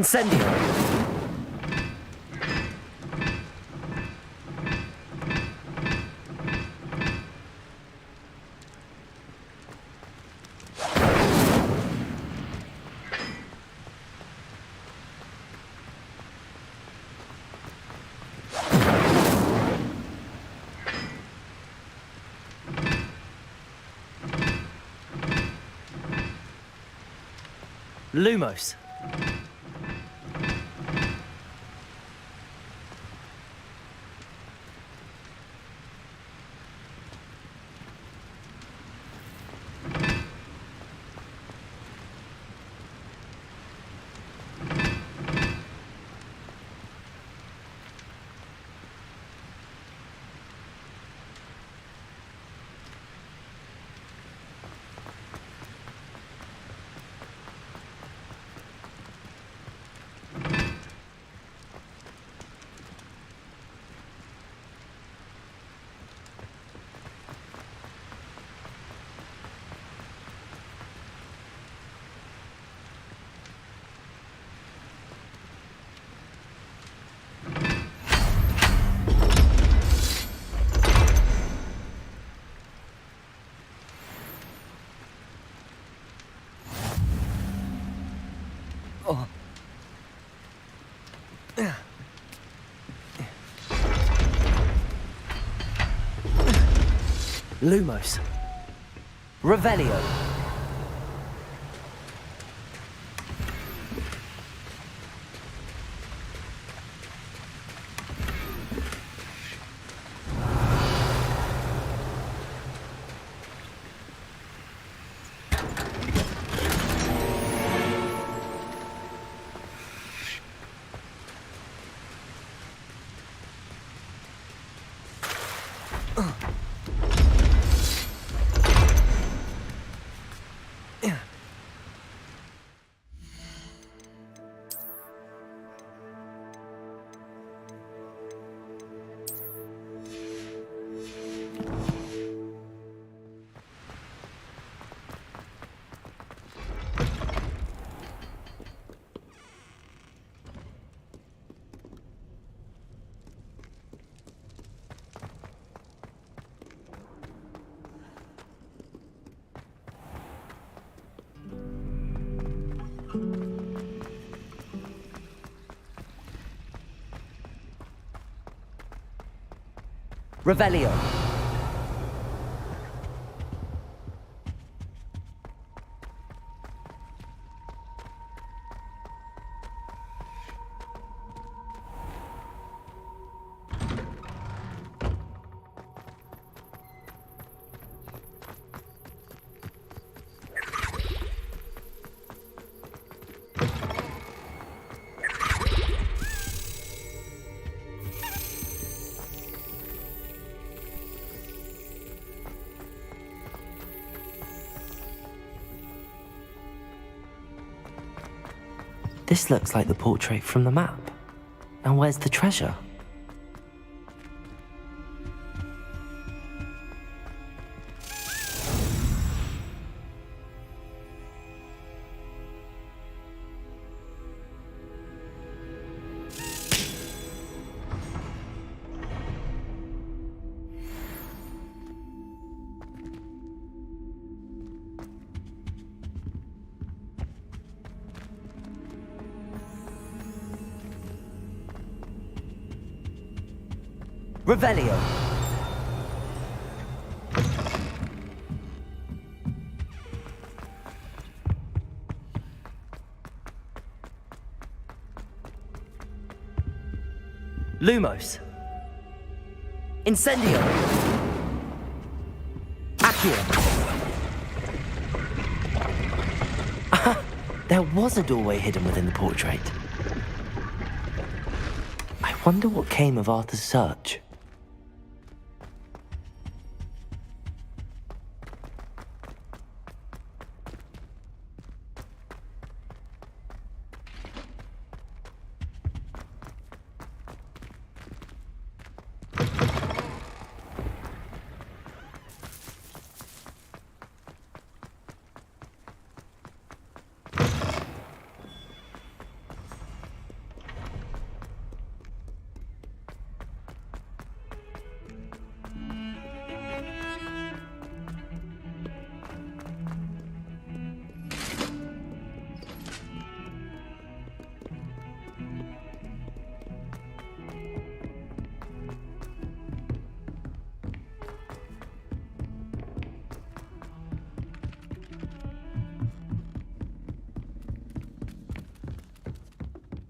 Incendio! Lumos. Oh. Lumos. Revelio. Revelio. This looks like the portrait from the map. And where's the treasure? Revelio. Lumos. Incendio. Accio. Aha! There was a doorway hidden within the portrait. I wonder what came of Arthur's search.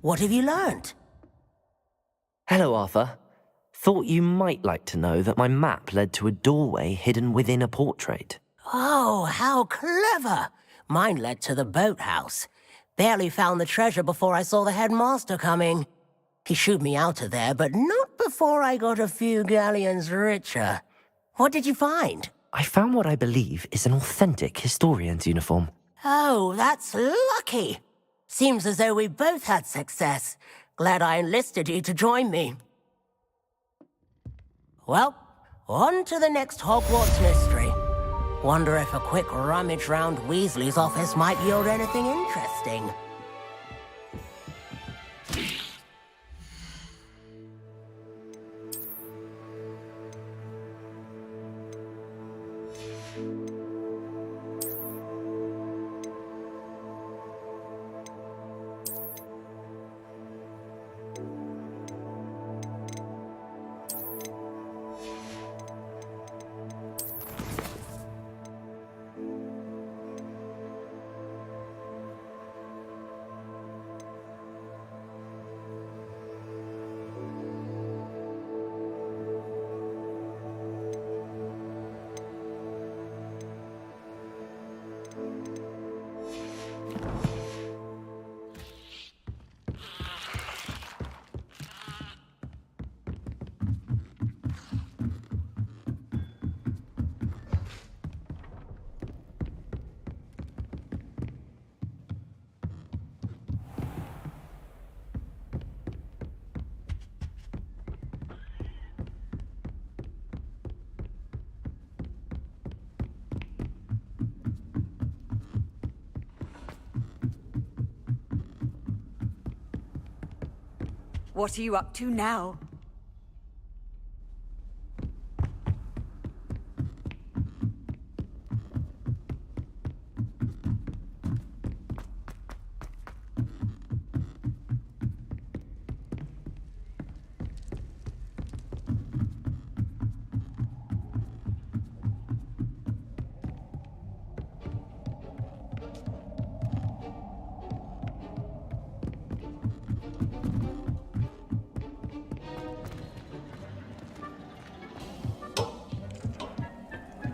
What have you learned? Hello, Arthur. Thought you might like to know that my map led to a doorway hidden within a portrait. Oh, how clever! Mine led to the boathouse. Barely found the treasure before I saw the headmaster coming. He shooed me out of there, but not before I got a few galleons richer. What did you find? I found what I believe is an authentic historian's uniform. Oh, that's lucky. Seems as though we both had success. Glad I enlisted you to join me. Well, on to the next Hogwarts mystery. Wonder if a quick rummage round Weasley's office might yield anything interesting. What are you up to now?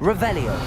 Revelio.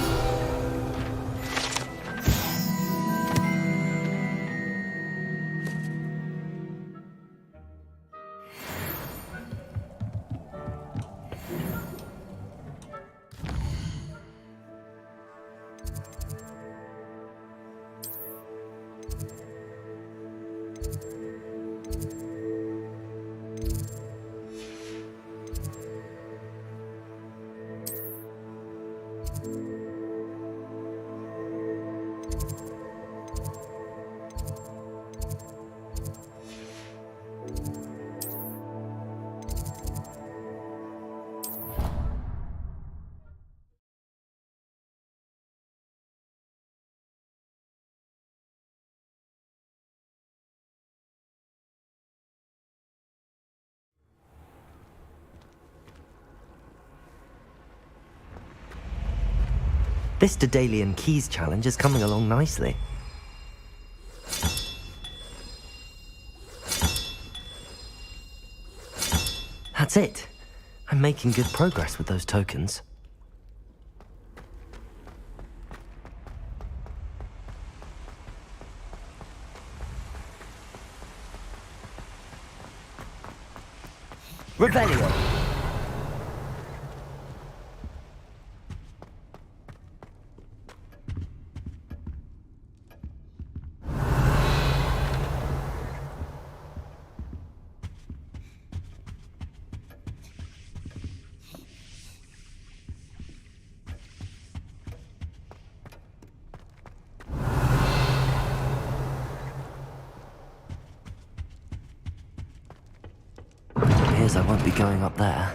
This Daedalian Keys challenge is coming along nicely. That's it. I'm making good progress with those tokens. Revelio. Appears I won't be going up there.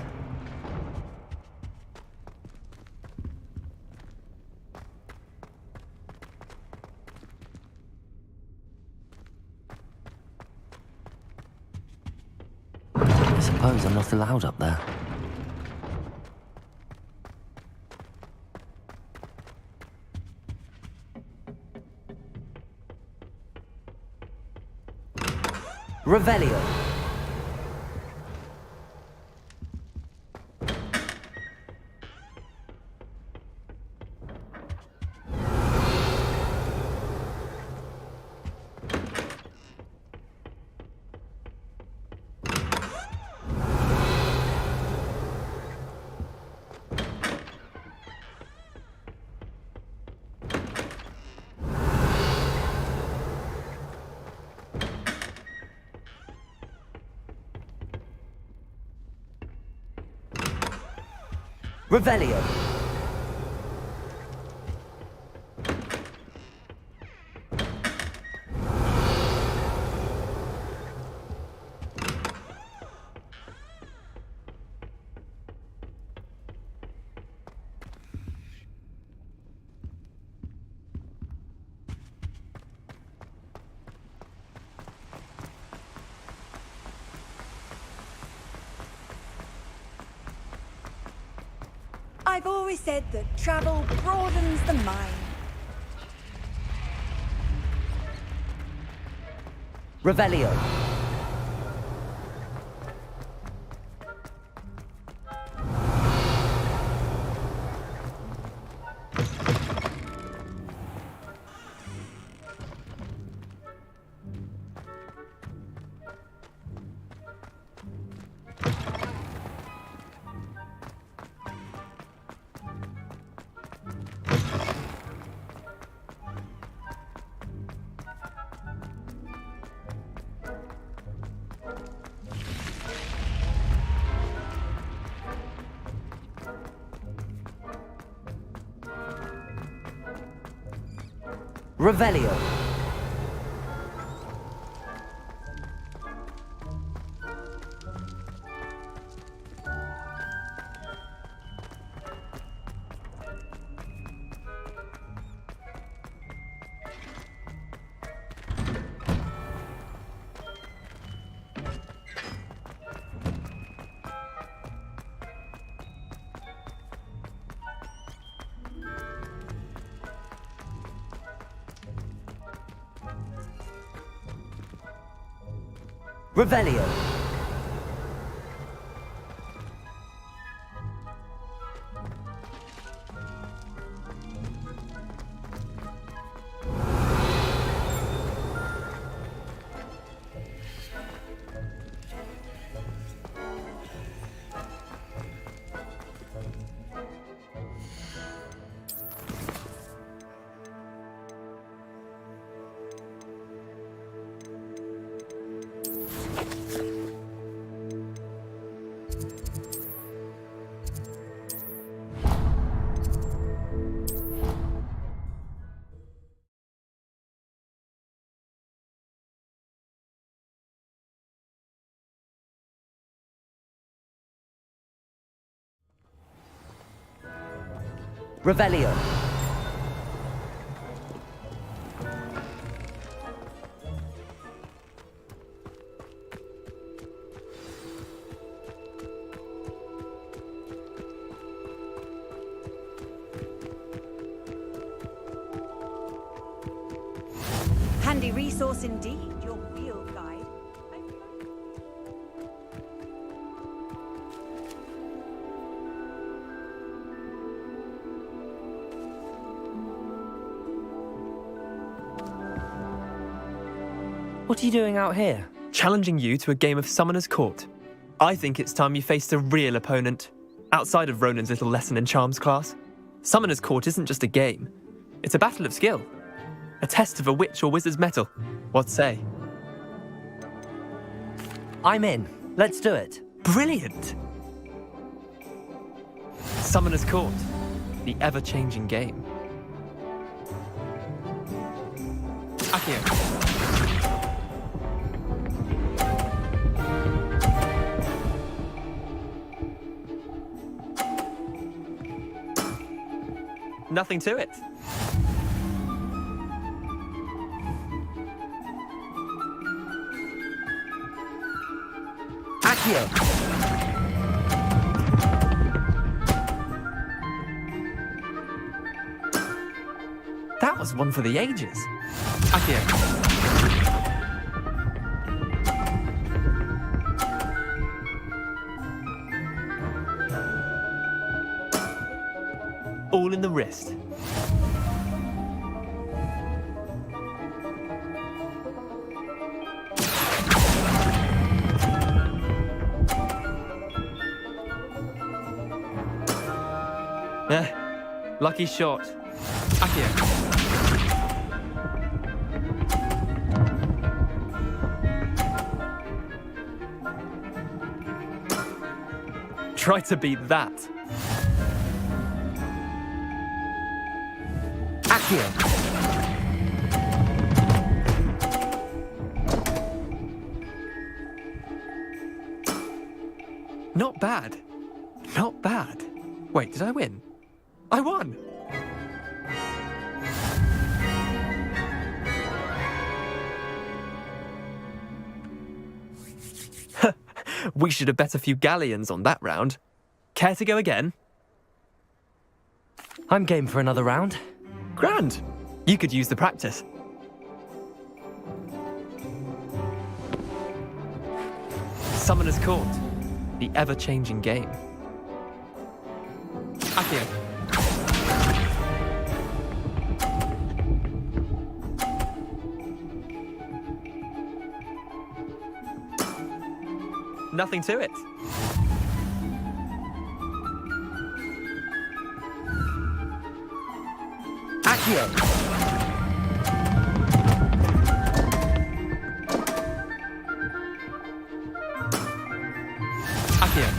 I suppose I'm not allowed up there. Revelio. Revelio. I've always said that travel broadens the mind. Revelio. Revelio. Revelio. Revelio. Handy resource indeed, your field guide. What are you doing out here? Challenging you to a game of Summoner's Court. I think it's time you faced a real opponent, outside of Ronan's little lesson in charms class. Summoner's Court isn't just a game. It's a battle of skill. A test of a witch or wizard's mettle. What say? I'm in. Let's do it. Brilliant! Summoner's Court, the ever-changing game. Akio. Nothing to it. Akio. That was one for the ages. Akio. All in the wrist. Lucky shot. Accio. Try to beat that. Accio. Not bad. Not bad. Wait, did I win? I won! We should have bet a few galleons on that round. Care to go again? I'm game for another round. Grand! You could use the practice. Summoner's Court. The ever-changing game. Accio. Nothing to it. Accio. Accio.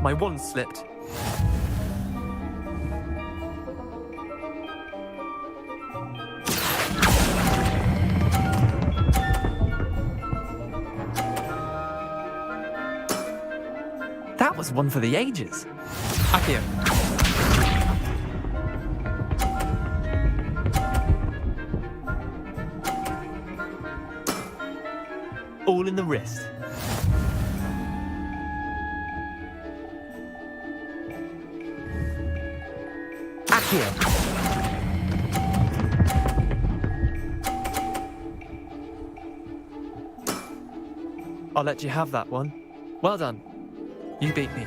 My wand slipped. That was one for the ages. Accio. All in the wrist. Accio. I'll let you have that one. Well done. You beat me.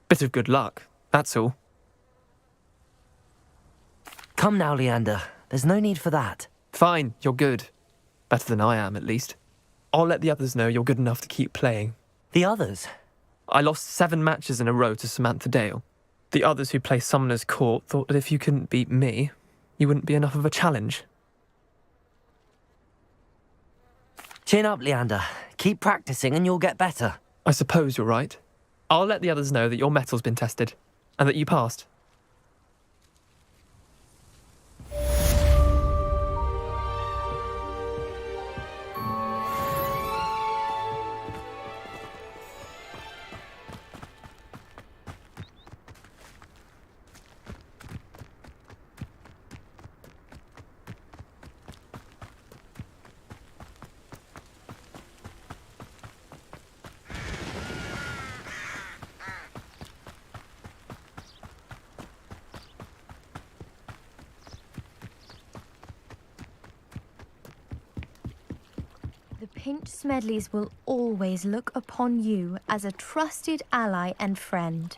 Bit of good luck, that's all. Come now, Leander. There's no need for that. Fine, you're good. Better than I am, at least. I'll let the others know you're good enough to keep playing. The others? I lost 7 matches in a row to Samantha Dale. The others who play Summoner's Court thought that if you couldn't beat me, you wouldn't be enough of a challenge. Chin up, Leander. Keep practicing and you'll get better. I suppose you're right. I'll let the others know that your metal's been tested, and that you passed. The Pinch Smedleys will always look upon you as a trusted ally and friend.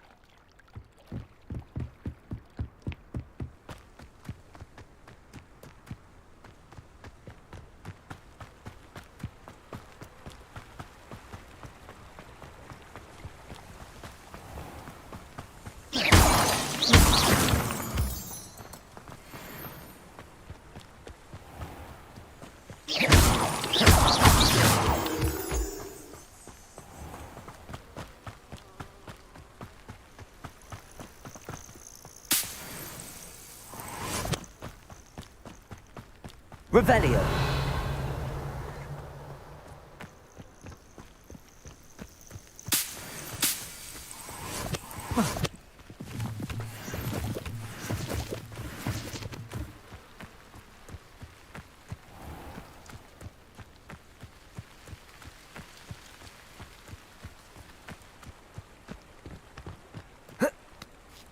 Revelio.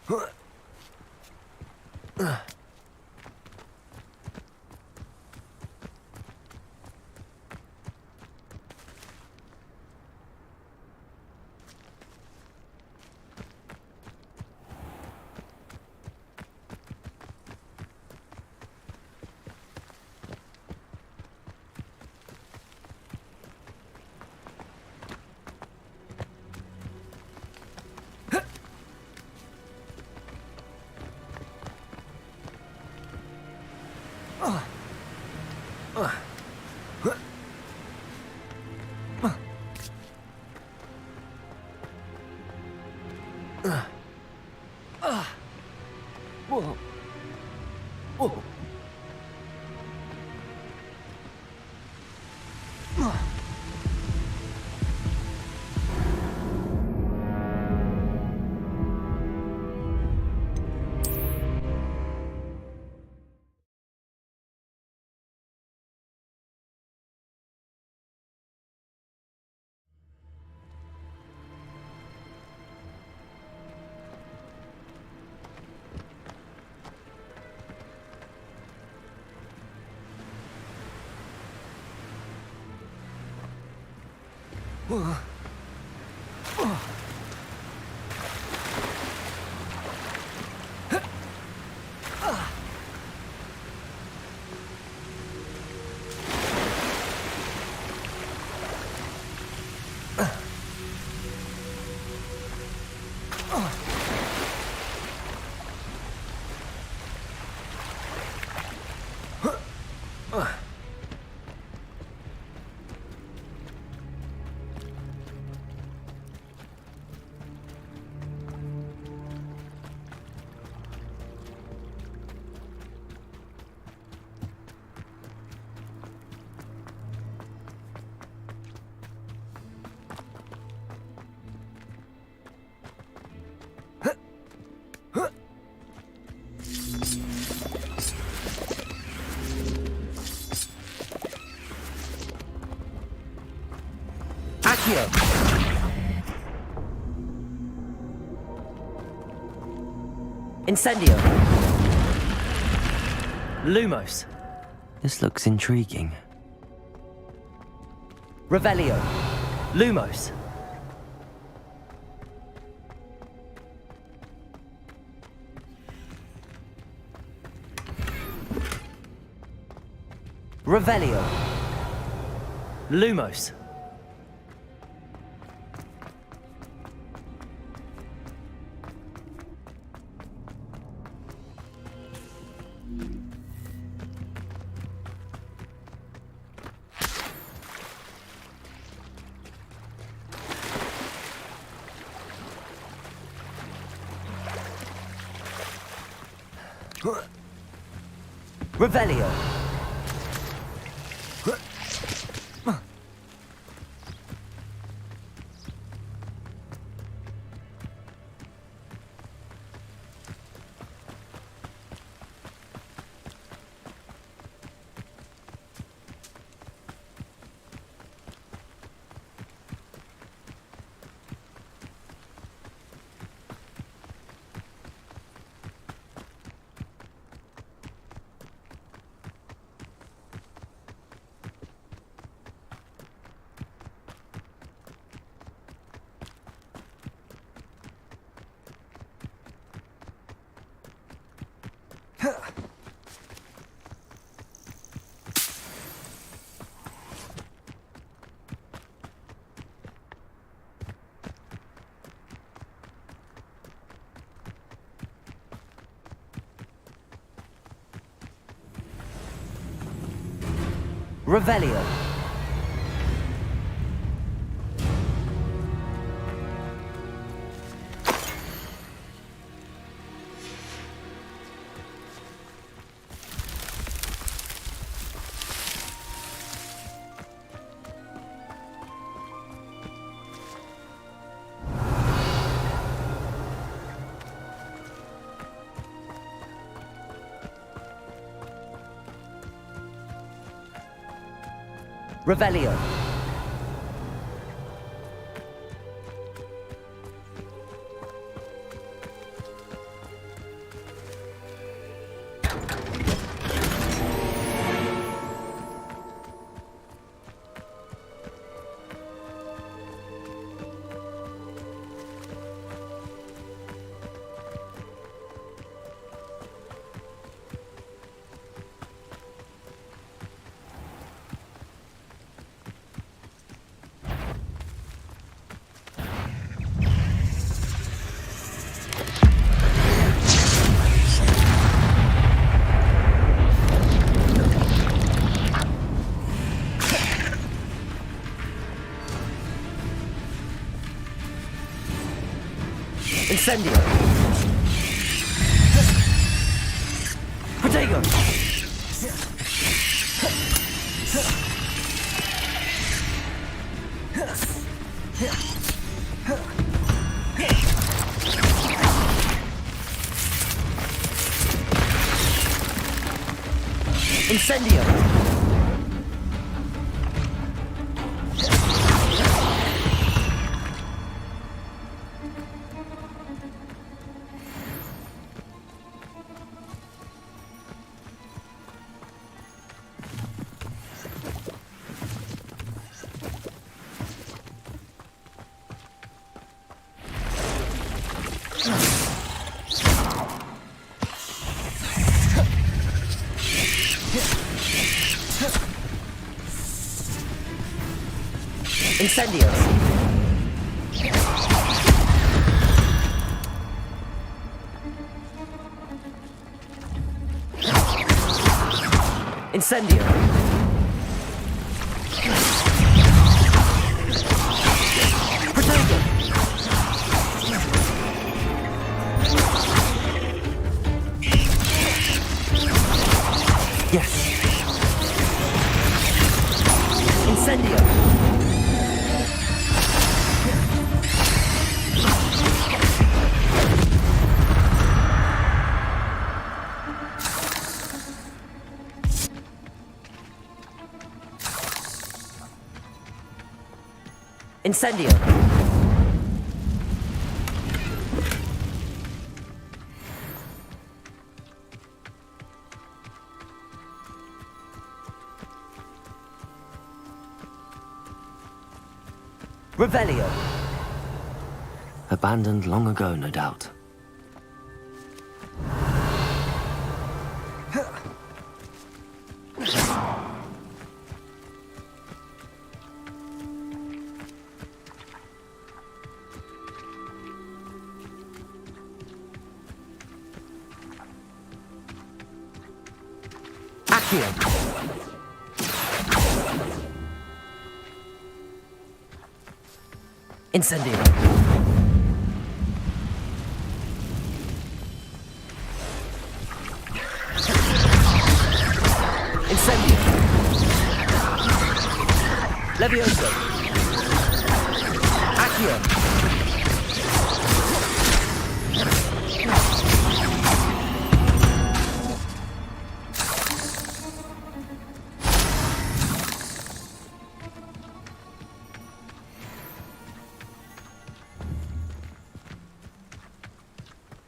Whoa. Whoa. Accio! Incendio! Lumos! This looks intriguing. Revelio! Lumos! Revelio! Lumos! Revelio! Revelio! Revelio! Incendio! Protego! Incendio! Incendios! Incendio! Protego! Yes! Incendio! Incendio! Revelio! Abandoned long ago, no doubt. Accio! Incendio! Incendio! Levioso! Accio!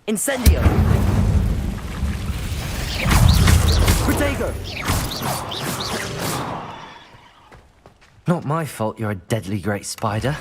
Incendio! Protego! Not my fault you're a deadly great spider.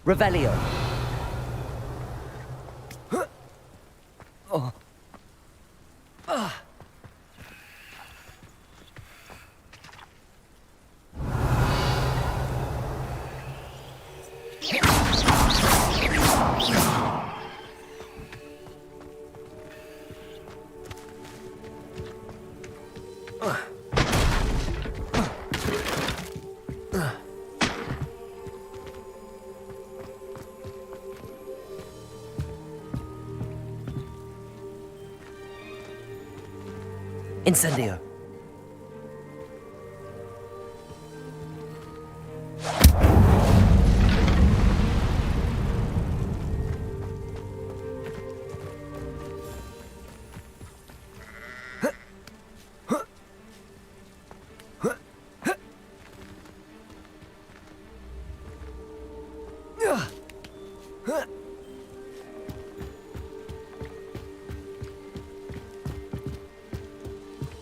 Revelio. Incendio.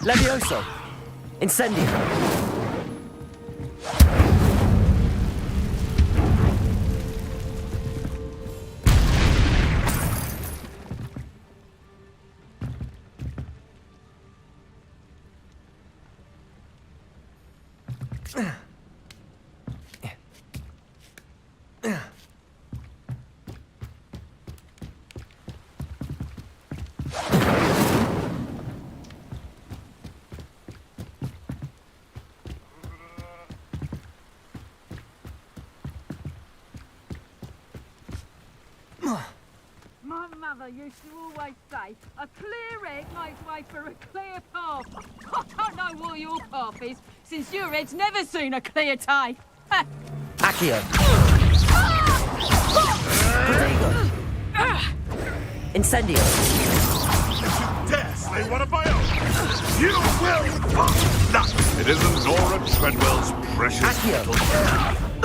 Levioso! Incendio! My mother used to always say, a clear egg makes way for a clear path. I don't know what your path is, since your head's never seen a clear day. Accio. Protego. Incendio. Dare slay one of my own! You will not! It isn't Nora Treadwell's precious Accio. little...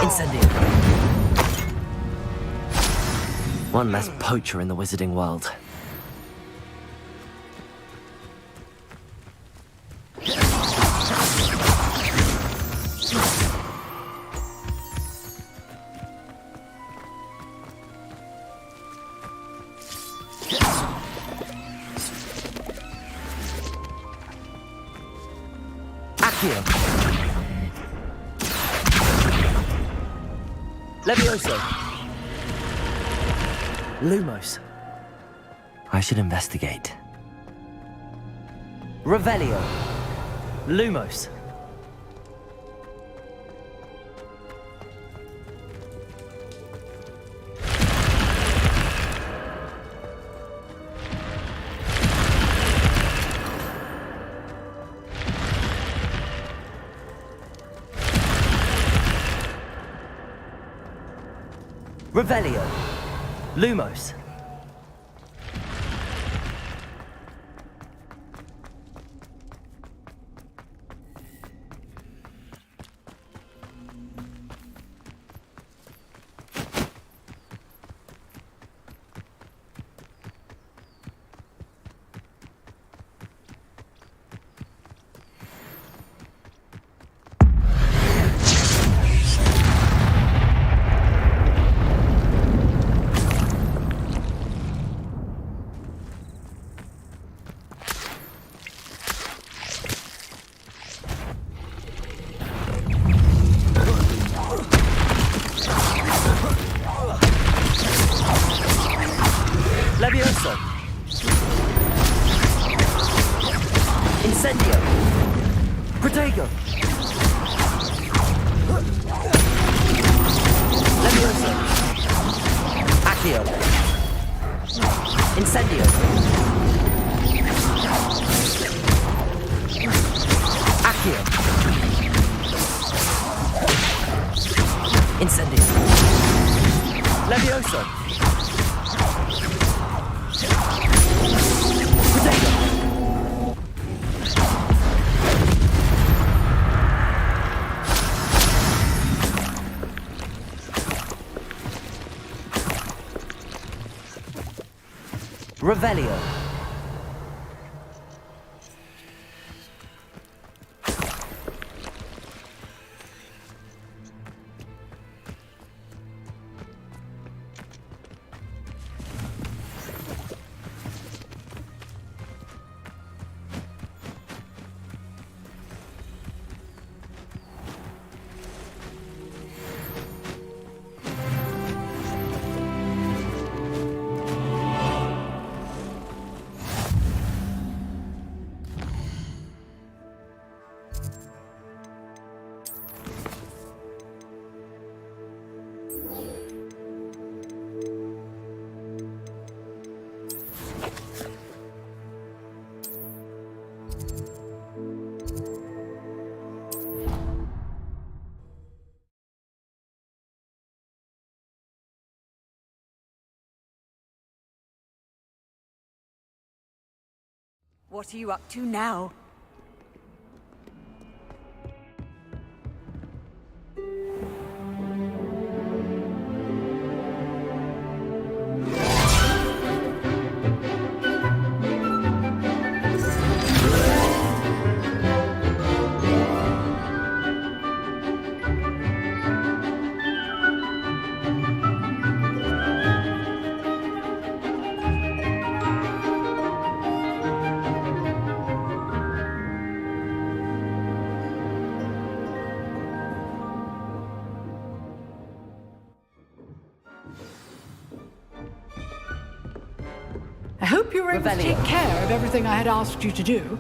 Incendio. One less poacher in the wizarding world. Accio. Levioso. Lumos. I should investigate. Revelio. Lumos. Revelio. Lumos. Levioso. Incendio. Protego. Levioso. Accio. Incendio. Accio. Incendio. Levioso. Protego. Revelio. What are you up to now? I hope you were able to Revelio. take care of everything I had asked you to do.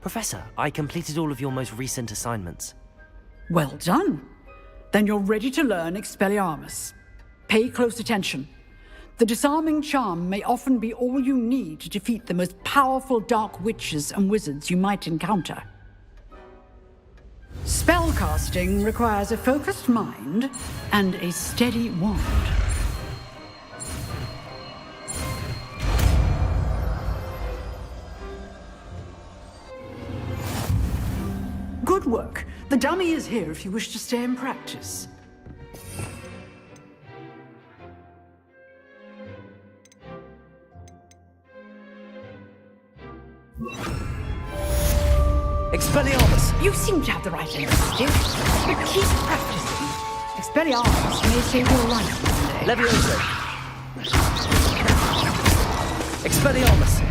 Professor, I completed all of your most recent assignments. Well done. Then you're ready to learn Expelliarmus. Pay close attention. The disarming charm may often be all you need to defeat the most powerful dark witches and wizards you might encounter. Spellcasting requires a focused mind and a steady wand. Good work. The dummy is here if you wish to stay and practice. Expelliarmus! You seem to have the right instinct, but keep practicing. Expelliarmus may save your life one day. Levioso! Expelliarmus!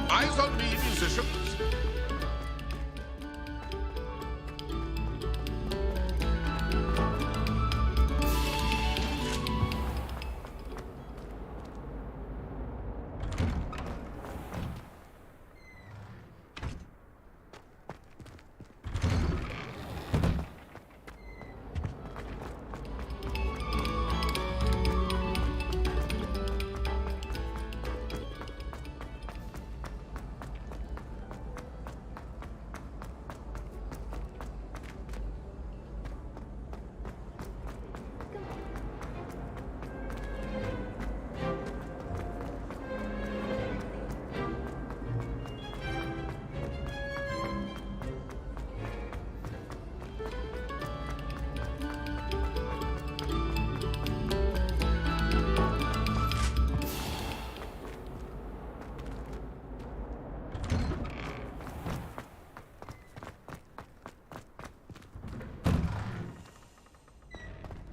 Eyes on me, musicians.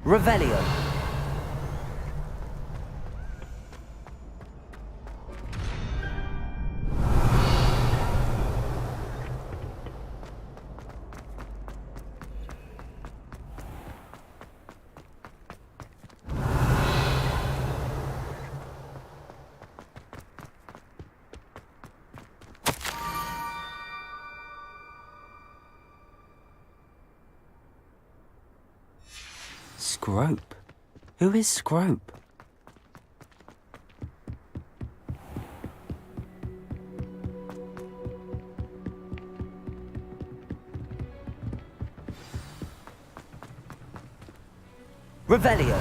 Revelio. Scrope? Who is Scrope? Revelio.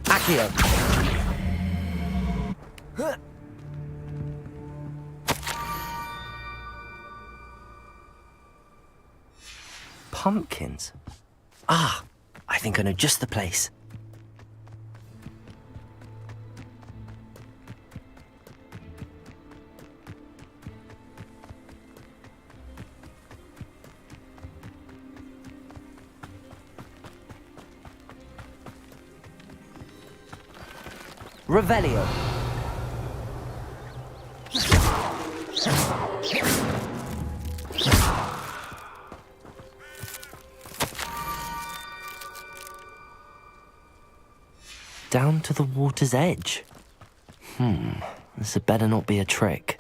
Accio. Pumpkins? Ah, I think I know just the place. Revelio. Down to the water's edge. This had better not be a trick.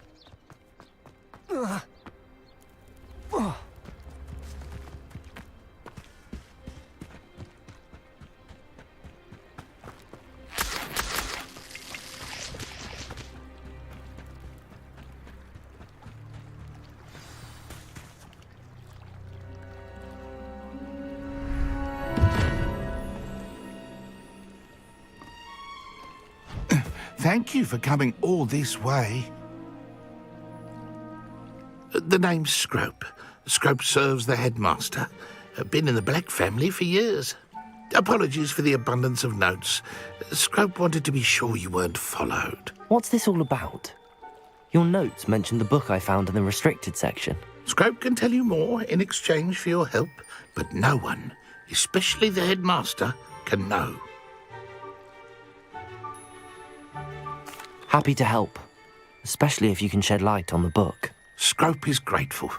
Thank you for coming all this way. The name's Scrope. Scrope serves the headmaster. Been in the Black family for years. Apologies for the abundance of notes. Scrope wanted to be sure you weren't followed. What's this all about? Your notes mentioned the book I found in the restricted section. Scrope can tell you more in exchange for your help, but no one, especially the headmaster, can know. Happy to help, especially if you can shed light on the book. Scrope is grateful.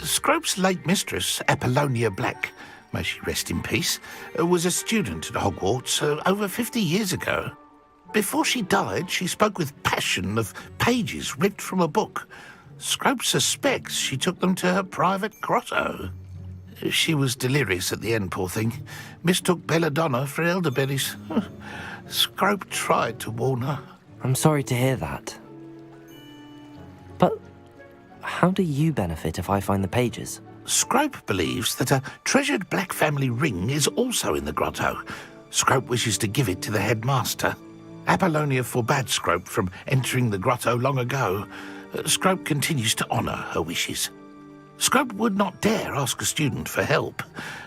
Scrope's late mistress, Apollonia Black, may she rest in peace, was a student at Hogwarts over 50 years ago. Before she died, she spoke with passion of pages ripped from a book. Scrope suspects she took them to her private grotto. She was delirious at the end, poor thing. Mistook belladonna for elderberries. Scrope tried to warn her. I'm sorry to hear that. But how do you benefit if I find the pages? Scrope believes that a treasured Black family ring is also in the grotto. Scrope wishes to give it to the headmaster. Apollonia forbade Scrope from entering the grotto long ago. Scrope continues to honour her wishes. Scrope would not dare ask a student for help,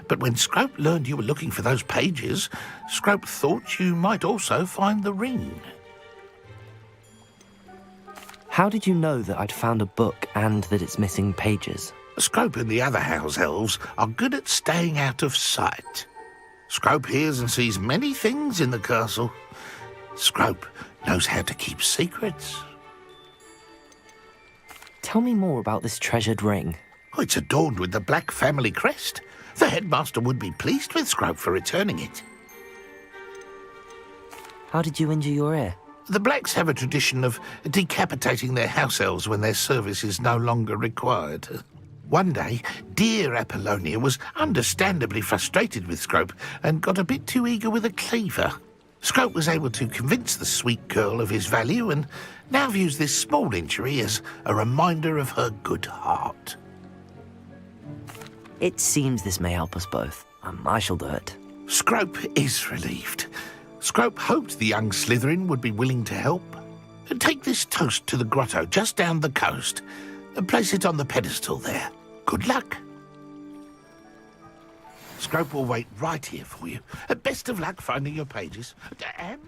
but when Scrope learned you were looking for those pages, Scrope thought you might also find the ring. How did you know that I'd found a book and that it's missing pages? Scrope and the other house elves are good at staying out of sight. Scrope hears and sees many things in the castle. Scrope knows how to keep secrets. Tell me more about this treasured ring. Oh, it's adorned with the Black family crest. The headmaster would be pleased with Scrope for returning it. How did you injure your ear? The Blacks have a tradition of decapitating their house elves when their service is no longer required. One day, dear Apollonia was understandably frustrated with Scrope and got a bit too eager with a cleaver. Scrope was able to convince the sweet girl of his value and now views this small injury as a reminder of her good heart. It seems this may help us both. I shall do it. Scrope is relieved. Scrope hoped the young Slytherin would be willing to help. Take this toast to the grotto just down the coast and place it on the pedestal there. Good luck. Scrope will wait right here for you. Best of luck finding your pages. And...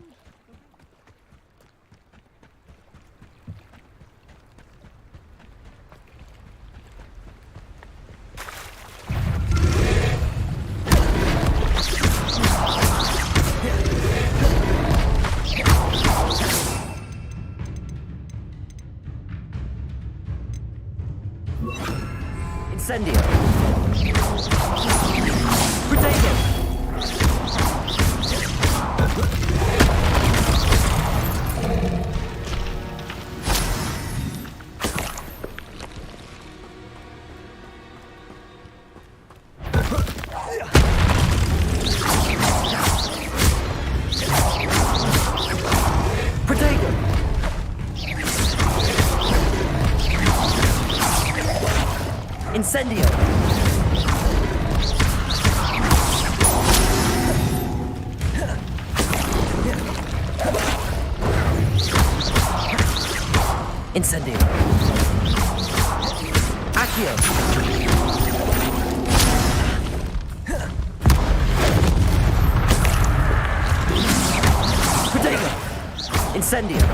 Incendio! Protego! Incendio! Incendio! Accio! Protego! Incendio!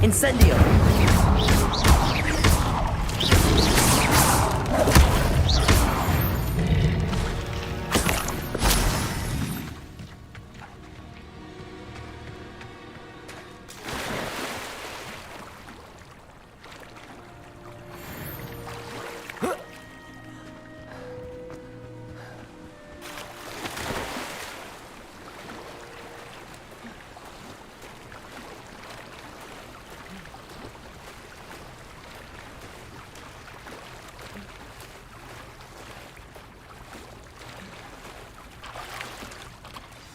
Incendio!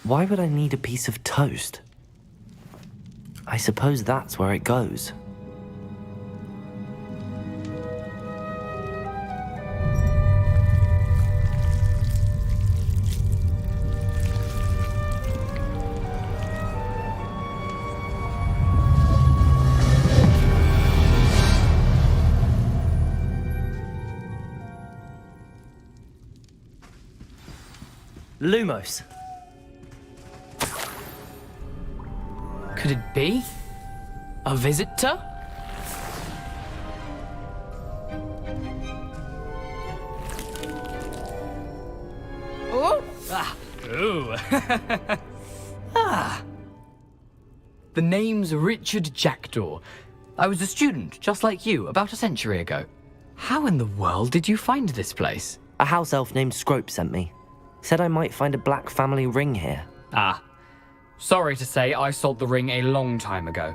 Why would I need a piece of toast? I suppose that's where it goes. Lumos. Could it be? A visitor? Oh! Ah. Ooh. Ah. The name's Richard Jackdaw. I was a student, just like you, about a century ago. How in the world did you find this place? A house elf named Scrope sent me. Said I might find a black family ring here. Ah. Sorry to say, I sold the ring a long time ago.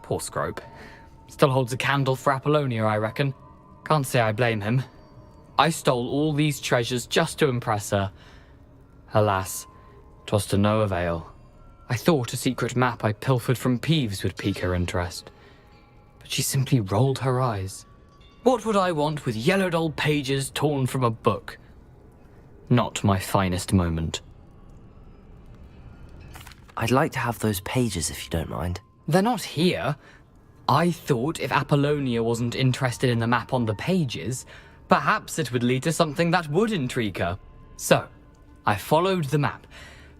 Poor Scrope. Still holds a candle for Apollonia, I reckon. Can't say I blame him. I stole all these treasures just to impress her. Alas, 'twas to no avail. I thought a secret map I pilfered from Peeves would pique her interest. But she simply rolled her eyes. What would I want with yellowed old pages torn from a book? Not my finest moment. I'd like to have those pages if you don't mind. They're not here. I thought if Apollonia wasn't interested in the map on the pages, perhaps it would lead to something that would intrigue her. So, I followed the map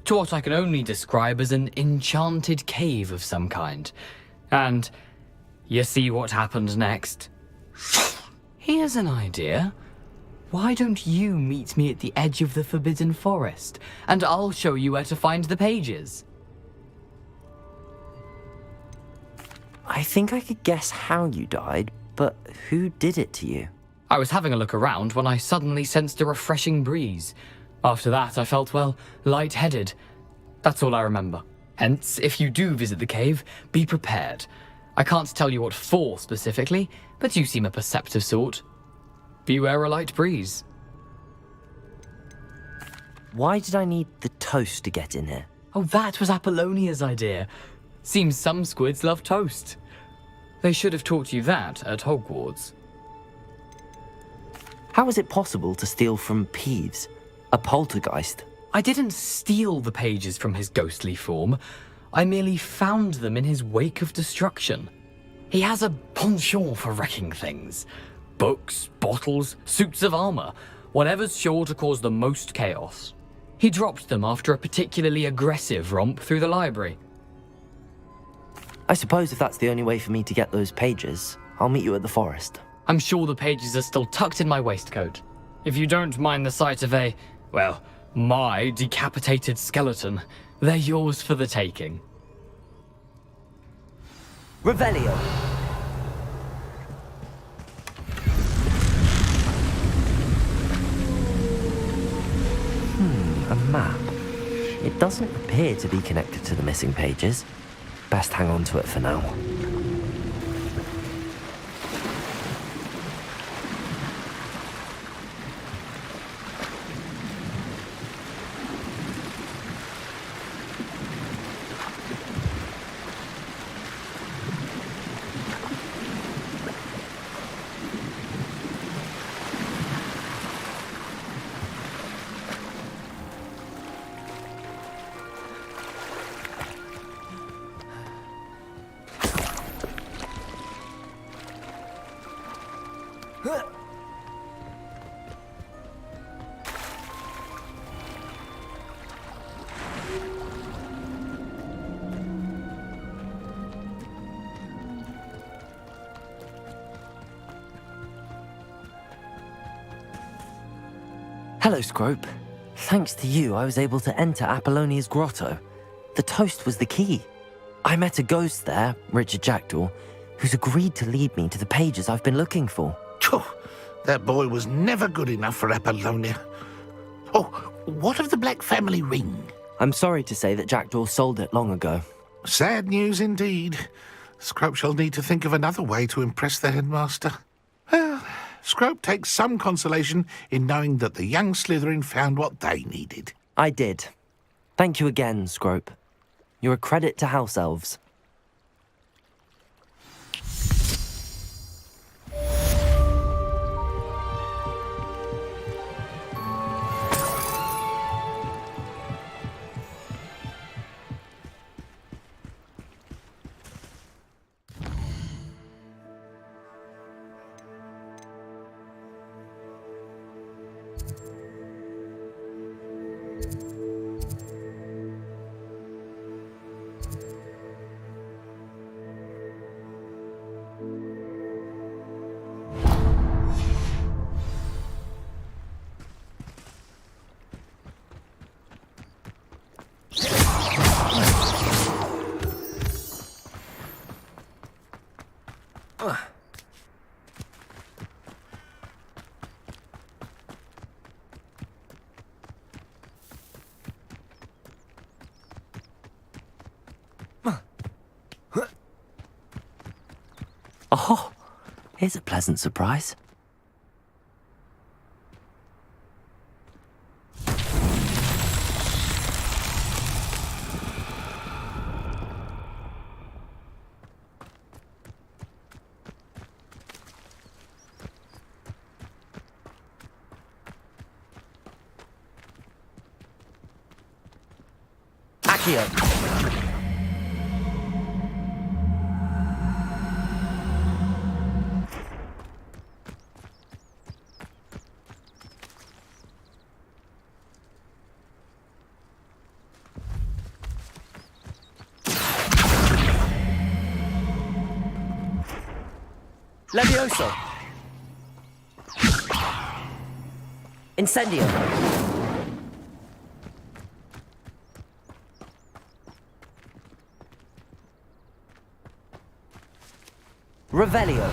to what I can only describe as an enchanted cave of some kind. And you see what happened next? Here's an idea. Why don't you meet me at the edge of the Forbidden Forest, and I'll show you where to find the pages? I think I could guess how you died, but who did it to you? I was having a look around when I suddenly sensed a refreshing breeze. After that, I felt, well, lightheaded. That's all I remember. Hence, if you do visit the cave, be prepared. I can't tell you what for specifically, but you seem a perceptive sort. Beware a light breeze. Why did I need the toast to get in here? Oh, that was Apollonia's idea. Seems some squids love toast. They should have taught you that at Hogwarts. How is it possible to steal from Peeves, a poltergeist? I didn't steal the pages from his ghostly form. I merely found them in his wake of destruction. He has a penchant for wrecking things. Books, bottles, suits of armor, whatever's sure to cause the most chaos. He dropped them after a particularly aggressive romp through the library. I suppose if that's the only way for me to get those pages, I'll meet you at the forest. I'm sure the pages are still tucked in my waistcoat. If you don't mind the sight of my decapitated skeleton, they're yours for the taking. Revelio! A map. It doesn't appear to be connected to the missing pages. Best hang on to it for now. Hello, Scrope. Thanks to you, I was able to enter Apollonia's grotto. The toast was the key. I met a ghost there, Richard Jackdaw, who's agreed to lead me to the pages I've been looking for. Phew, that boy was never good enough for Apollonia. Oh, what of the Black family ring? I'm sorry to say that Jackdaw sold it long ago. Sad news indeed. Scrope shall need to think of another way to impress the headmaster. Well, Scrope takes some consolation in knowing that the young Slytherin found what they needed. I did. Thank you again, Scrope. You're a credit to House Elves. Oh, here's a pleasant surprise. Accio. Levioso. Incendio. Revelio.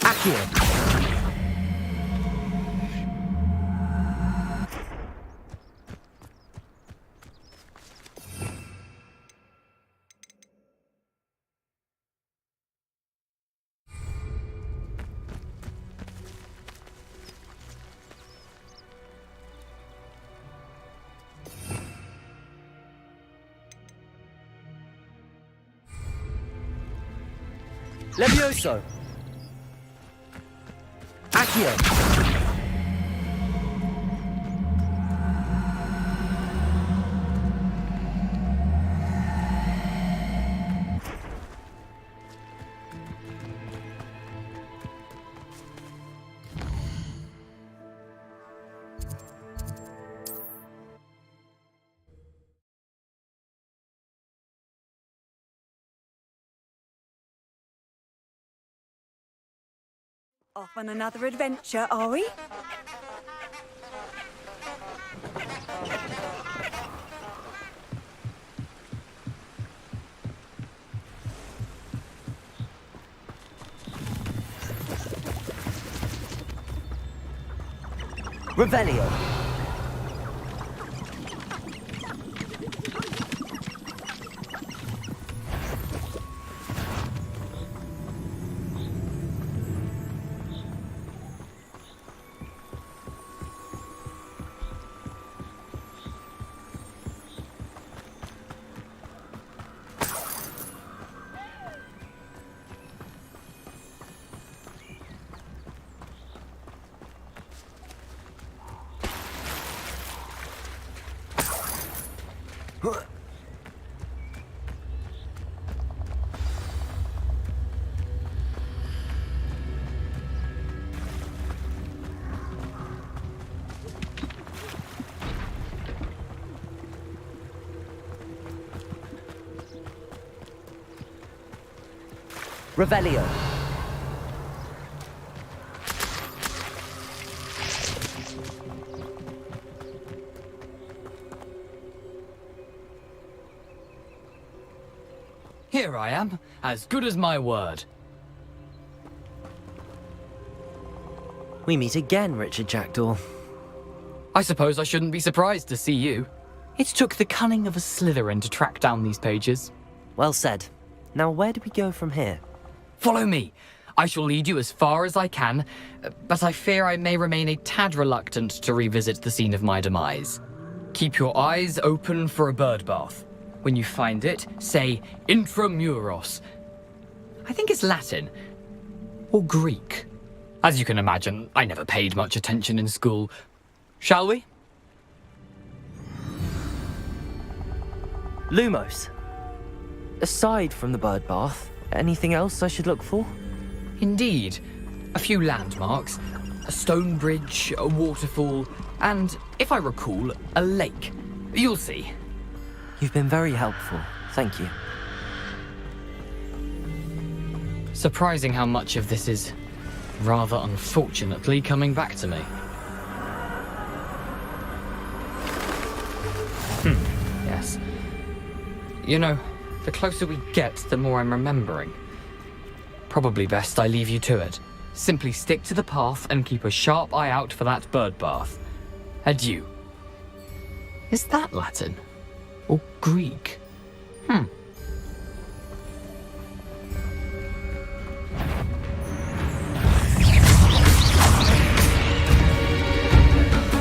Accio. Levioso. Accio. Off on another adventure, are we? Revelio. Revelio. Here I am, as good as my word. We meet again, Richard Jackdaw. I suppose I shouldn't be surprised to see you. It took the cunning of a Slytherin to track down these pages. Well said. Now where do we go from here? Follow me. I shall lead you as far as I can, but I fear I may remain a tad reluctant to revisit the scene of my demise. Keep your eyes open for a bird bath. When you find it, say intramuros. I think it's Latin. Or Greek. As you can imagine, I never paid much attention in school. Shall we? Lumos. Aside from the bird bath, anything else I should look for? Indeed. A few landmarks, a stone bridge, a waterfall, and, if I recall, a lake. You'll see. You've been very helpful. Thank you. Surprising how much of this is, rather unfortunately, coming back to me. Yes. You know, the closer we get, the more I'm remembering. Probably best I leave you to it. Simply stick to the path and keep a sharp eye out for that bird bath. Adieu. Is that Latin? Or Greek?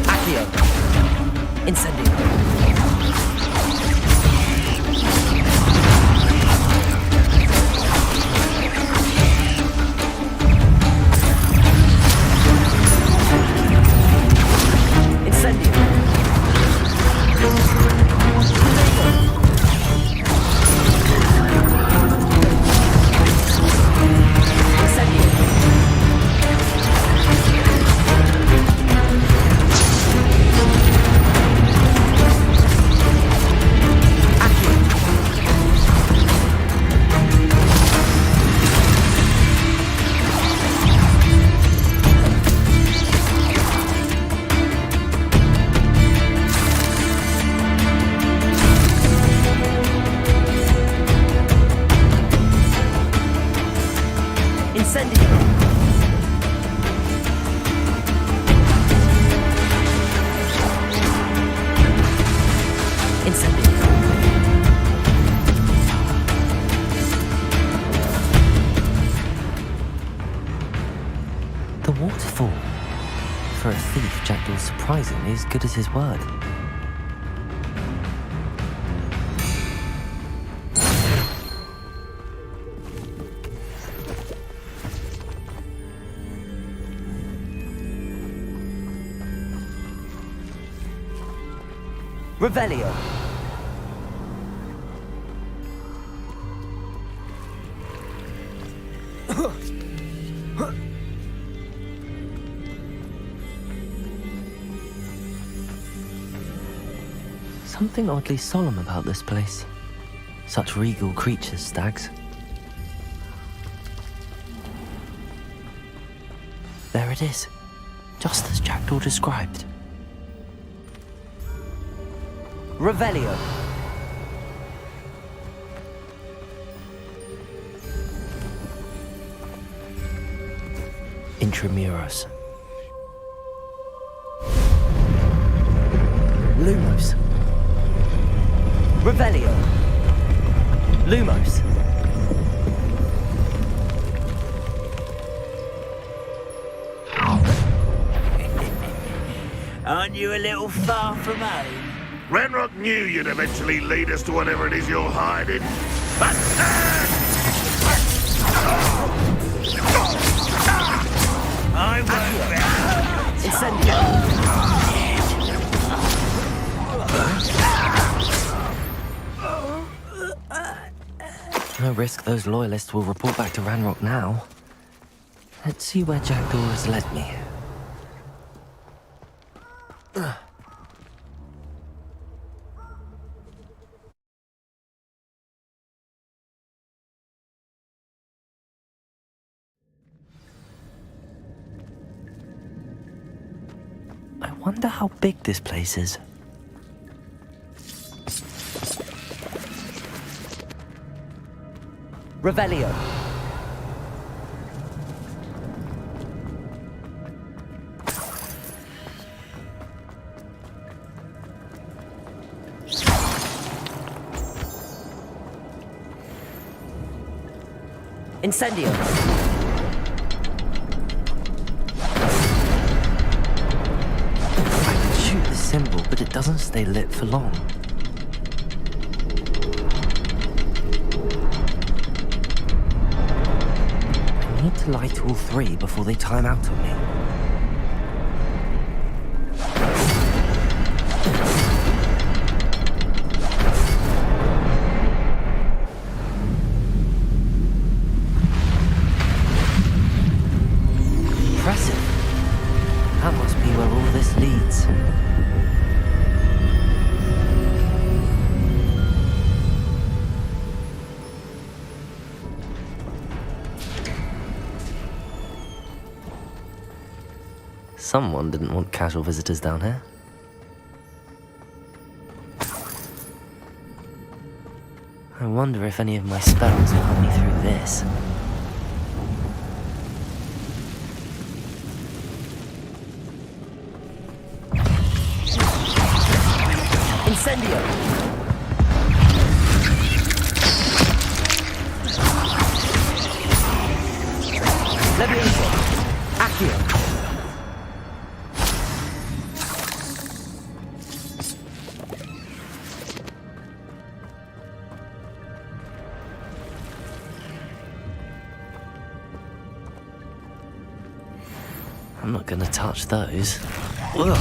Accio. Incendio. The waterfall. For a thief, Jackdaw's surprisingly as good as his word. Revelio. Something oddly solemn about this place. Such regal creatures, stags. There it is, just as Jackdaw described. Revelio. Intramuros. Lumos. Revelio. Lumos. Aren't you a little far from home? Ranrock knew you'd eventually lead us to whatever it is you're hiding. I won't. Incendio. No risk those loyalists will report back to Ranrock now. Let's see where Jackdaw has led me. I wonder how big this place is. Revelio. Incendio. but it doesn't stay lit for long. I need to light all three before they time out on me. Impressive. That must be where all this leads. Someone didn't want casual visitors down here. I wonder if any of my spells will help me through this. Incendio! Levioso! Accio! I'm not gonna touch those. Ugh.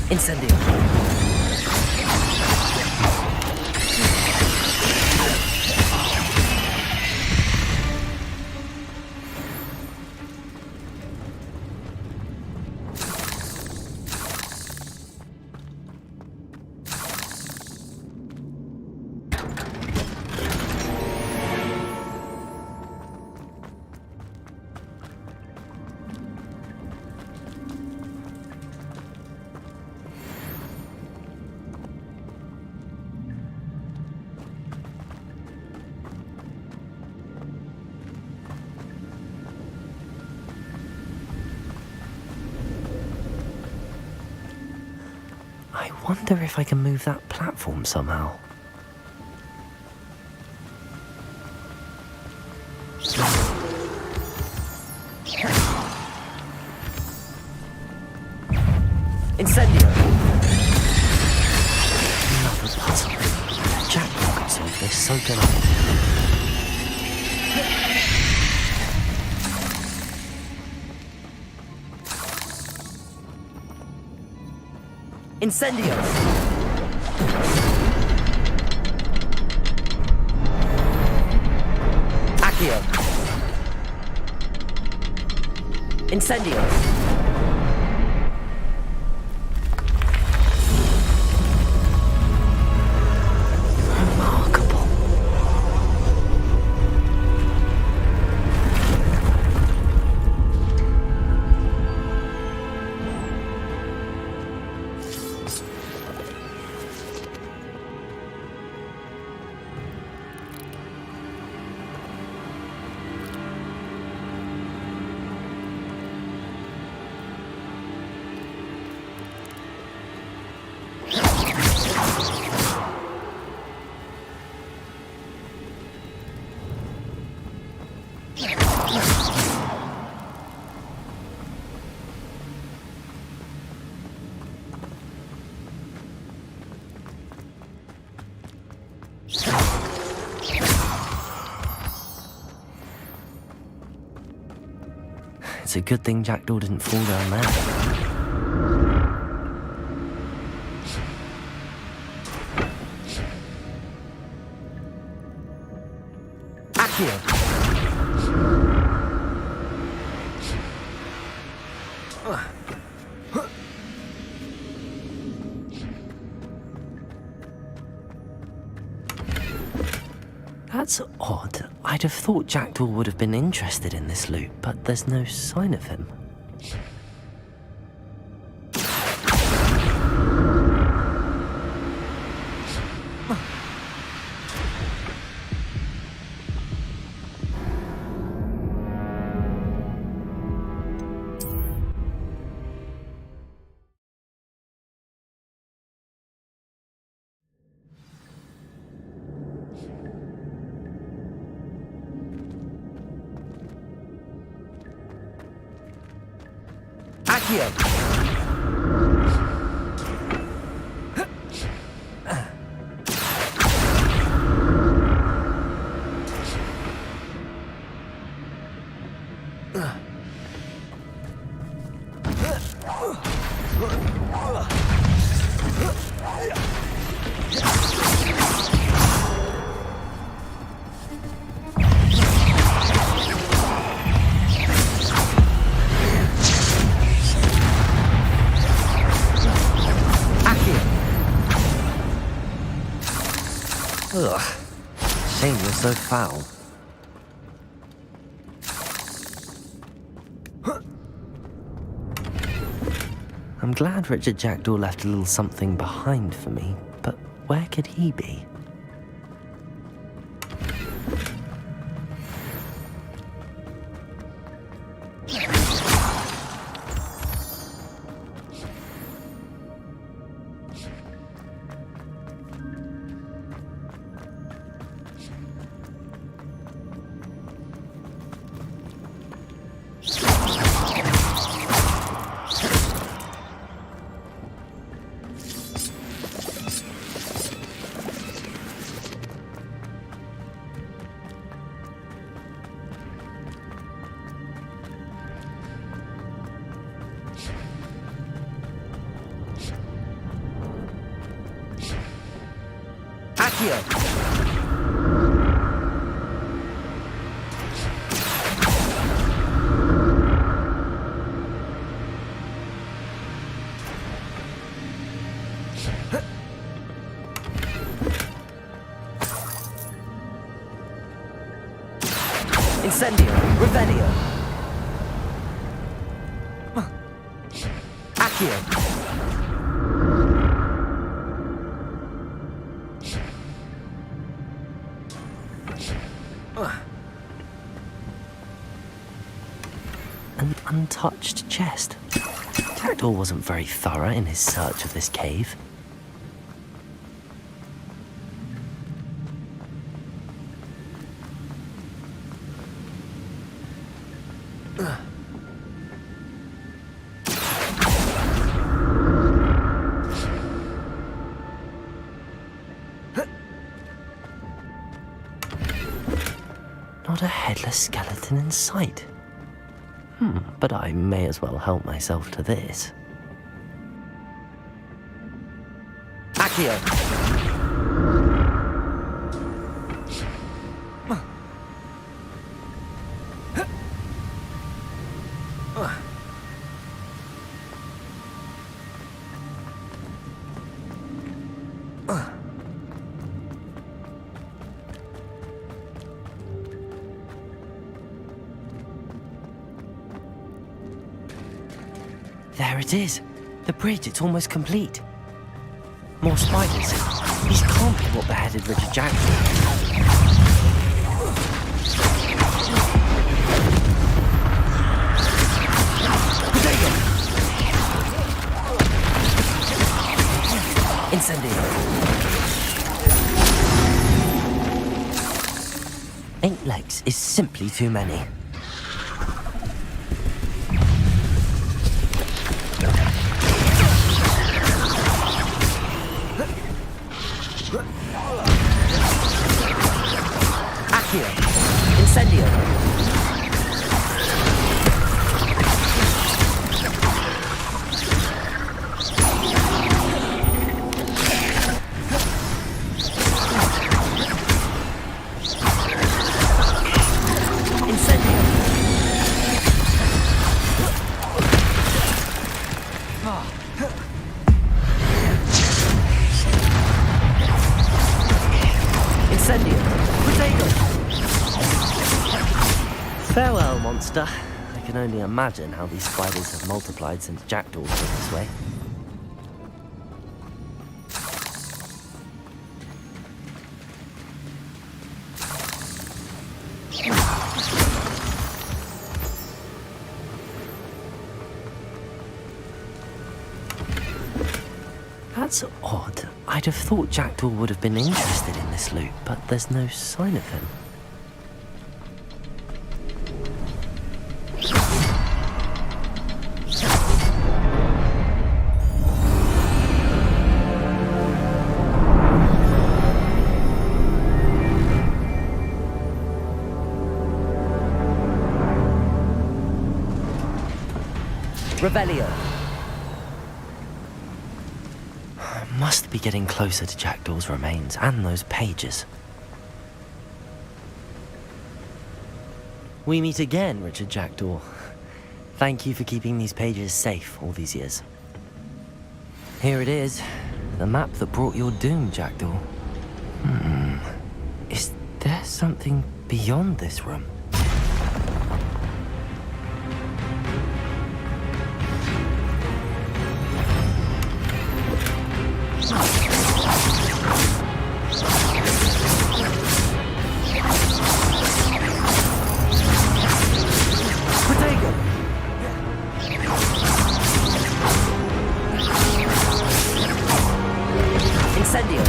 Incendio. I wonder if I can move that platform somehow. Incendio! Another puzzle. Jack could solve this, so can I. Incendio! Accio! Incendio! Remarkable. It's a good thing Jackdaw didn't fall down there. Accio! That's odd. I'd have thought Jackdaw would have been interested in this loot, but there's no sign of him. Ugh. Shame you're so foul. I'm glad Richard Jackdaw left a little something behind for me, but where could he be? Incendio, Revelio. Accio. An untouched chest. Jackdaw wasn't very thorough in his search of this cave. Not a headless skeleton in sight. But I may as well help myself to this. Accio! There it is. The bridge, it's almost complete. More spiders. These can't be what beheaded Richard Jackdaw. Incendio. 8 legs is simply too many. Incendio. Farewell, monster. I can only imagine how these spiders have multiplied since Jackdaw came this way. That's odd. I'd have thought Jackdaw would have been interested in this loot, but there's no sign of him. Revelio. Must be getting closer to Jackdaw's remains and those pages. We meet again, Richard Jackdaw. Thank you for keeping these pages safe all these years. Here it is, the map that brought your doom, Jackdaw. Is there something beyond this room? Incendio.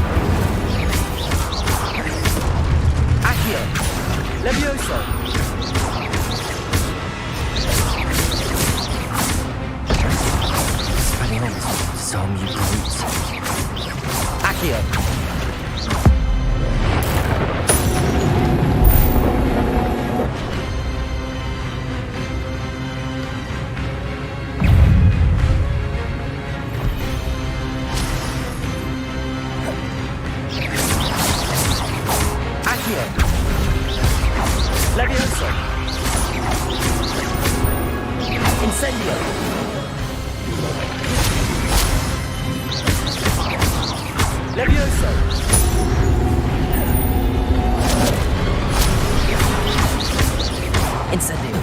Accio. Levioso. Spreading on some you brutes. Accio. Levioso. Incendio. Levioso. Incendio.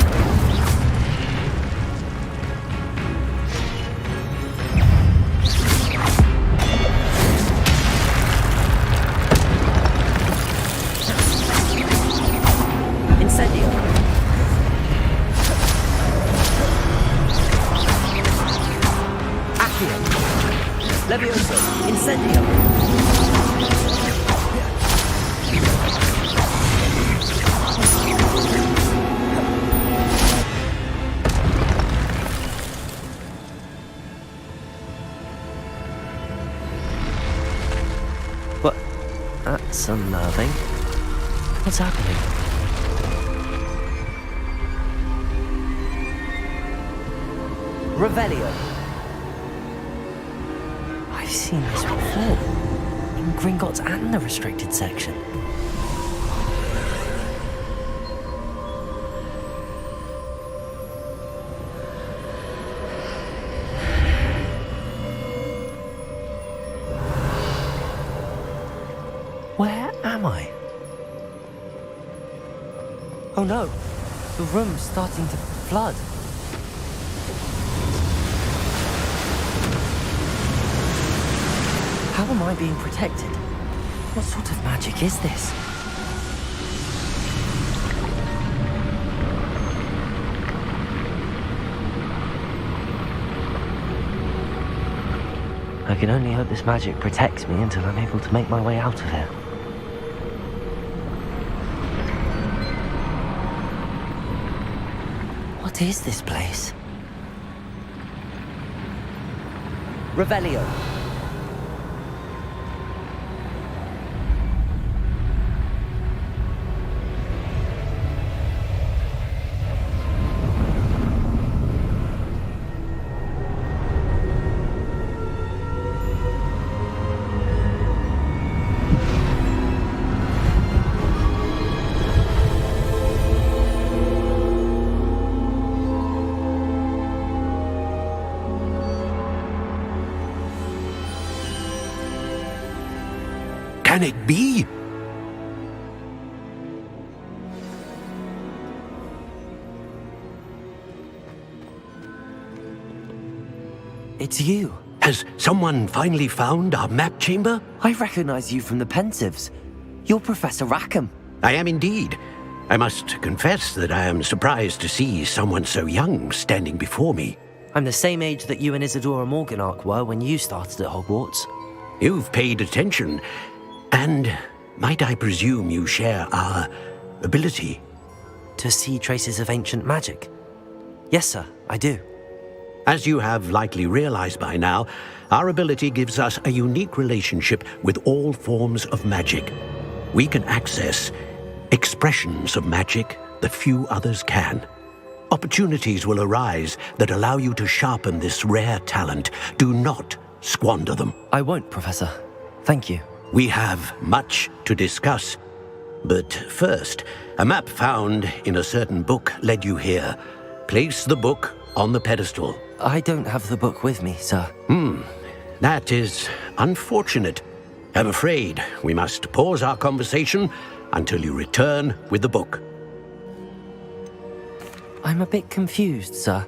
Incendio. Accio. Levioso. Incendio. What? That's unnerving. What's happening? Revelio. I've seen this before. In Gringotts and the restricted section. Where am I? Oh no, the room's starting to flood. How am I being protected? What sort of magic is this? I can only hope this magic protects me until I'm able to make my way out of here. What is this place? Revelio. Can it be? It's you. Has someone finally found our map chamber? I recognize you from the Pensives. You're Professor Rackham. I am indeed. I must confess that I am surprised to see someone so young standing before me. I'm the same age that you and Isadora Morganach were when you started at Hogwarts. You've paid attention. And might I presume you share our ability? To see traces of ancient magic? Yes, sir, I do. As you have likely realized by now, our ability gives us a unique relationship with all forms of magic. We can access expressions of magic that few others can. Opportunities will arise that allow you to sharpen this rare talent. Do not squander them. I won't, Professor. Thank you. We have much to discuss. But first, a map found in a certain book led you here. Place the book on the pedestal. I don't have the book with me, sir. That is unfortunate. I'm afraid we must pause our conversation until you return with the book. I'm a bit confused, sir.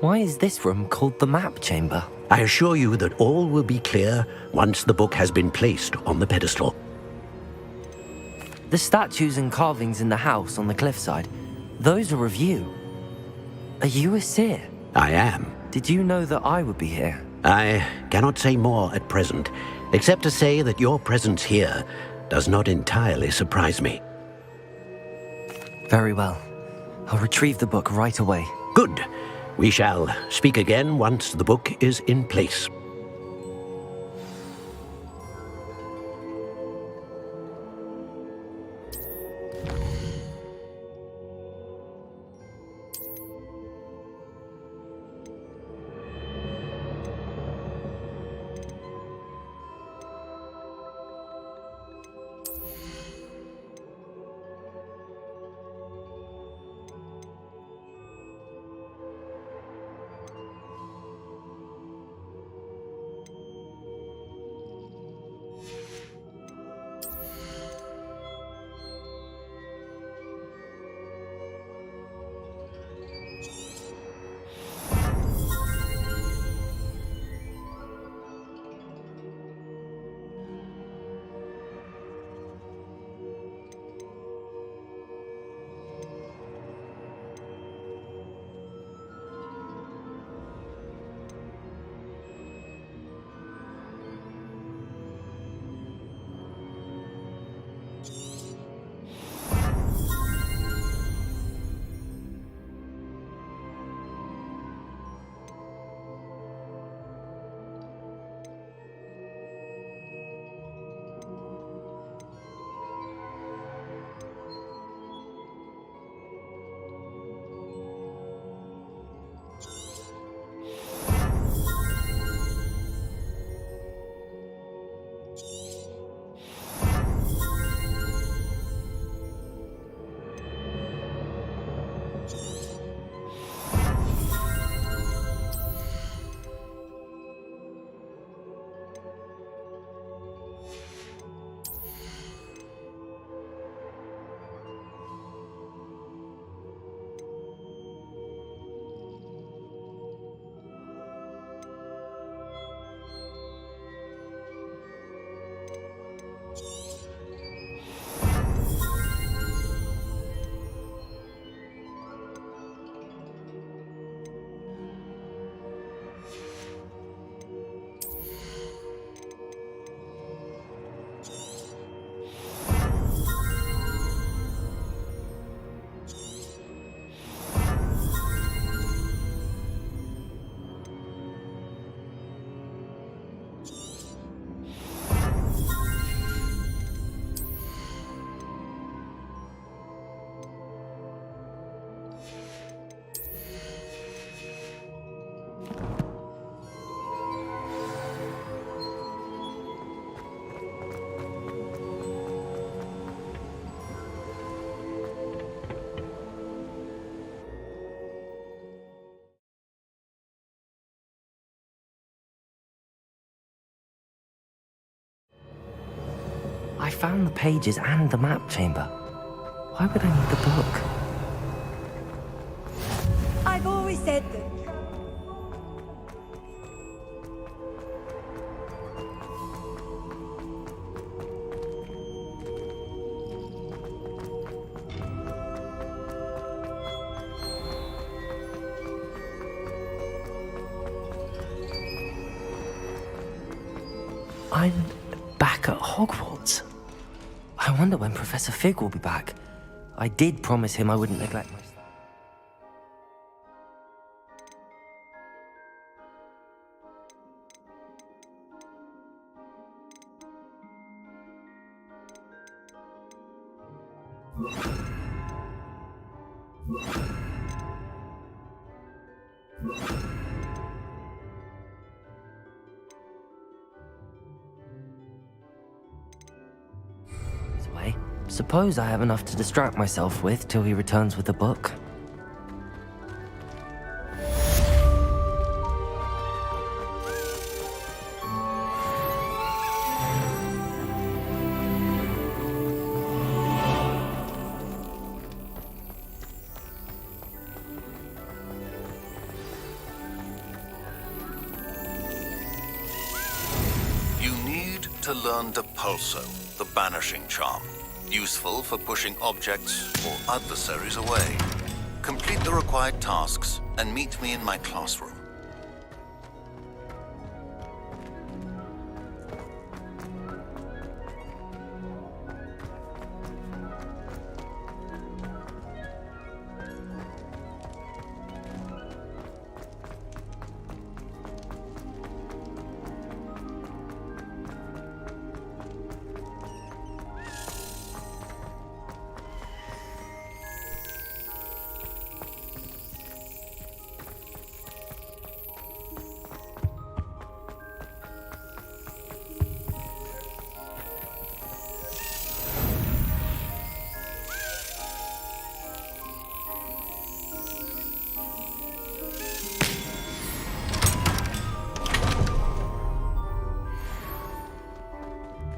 Why is this room called the map chamber? I assure you that all will be clear once the book has been placed on the pedestal. The statues and carvings in the house on the cliffside, those are of you. Are you a seer? I am. Did you know that I would be here? I cannot say more at present, except to say that your presence here does not entirely surprise me. Very well. I'll retrieve the book right away. Good. We shall speak again once the book is in place. I found the pages and the map chamber. Why would I need the book? I've always said that. I'm back at Hogwarts. I wonder when Professor Fig will be back. I did promise him I wouldn't neglect my studies. This way. Suppose I have enough to distract myself with till he returns with the book. You need to learn Depulso, the banishing charm. Useful for pushing objects or adversaries away. Complete the required tasks and meet me in my classroom.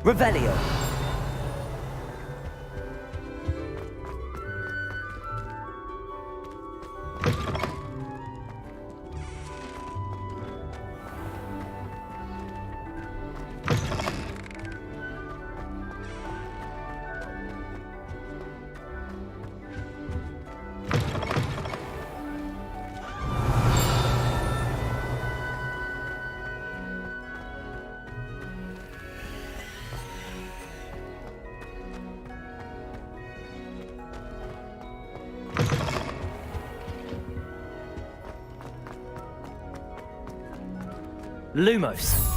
Revelio. Lumos.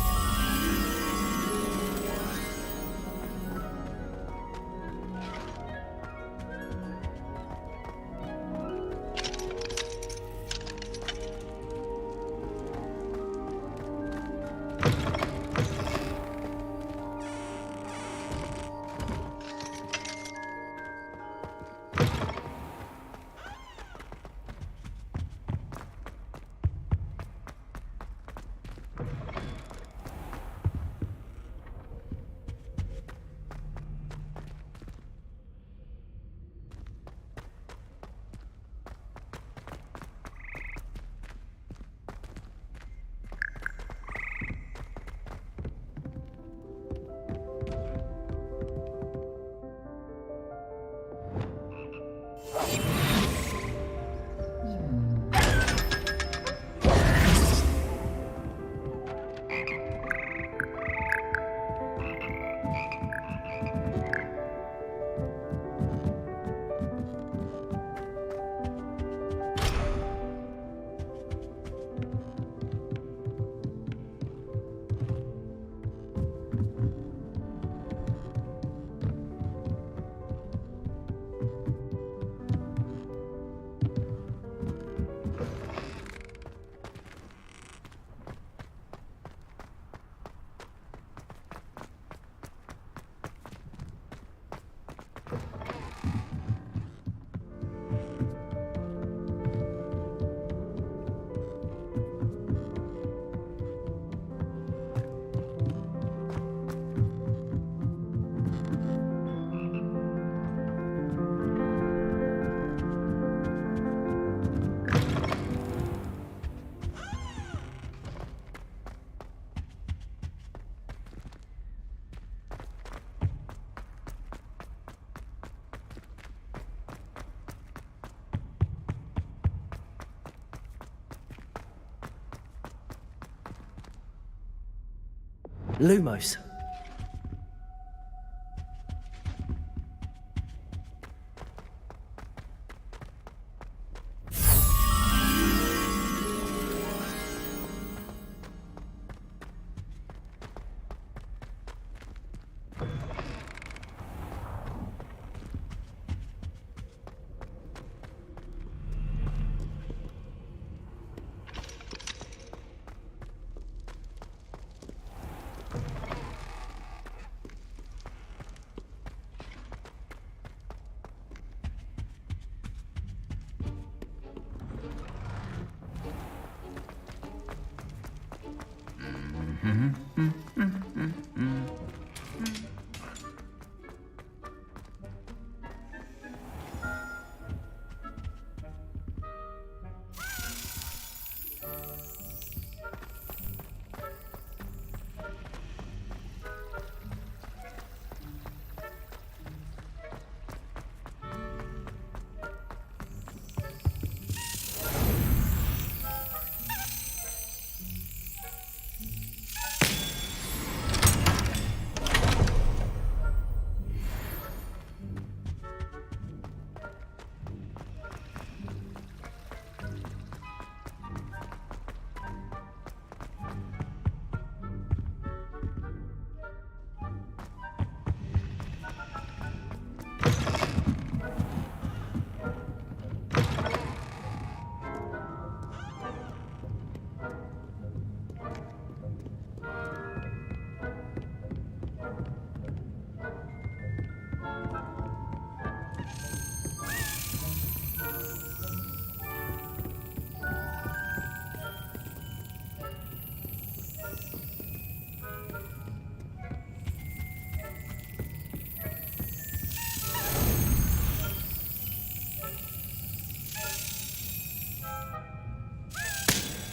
Lumos.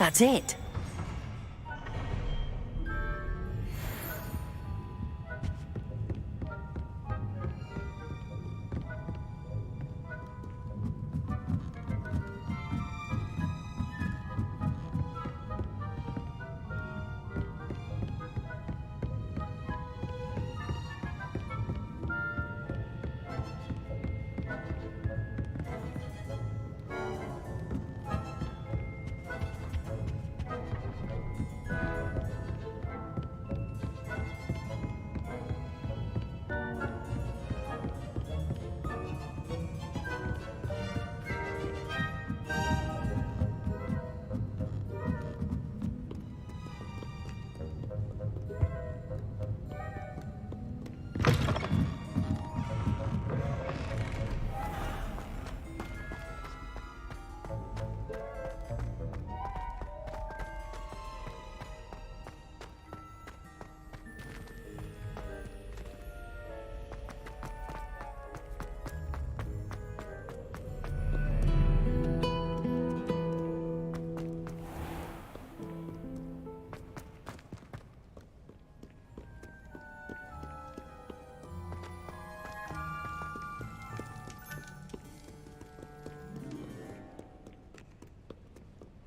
That's it.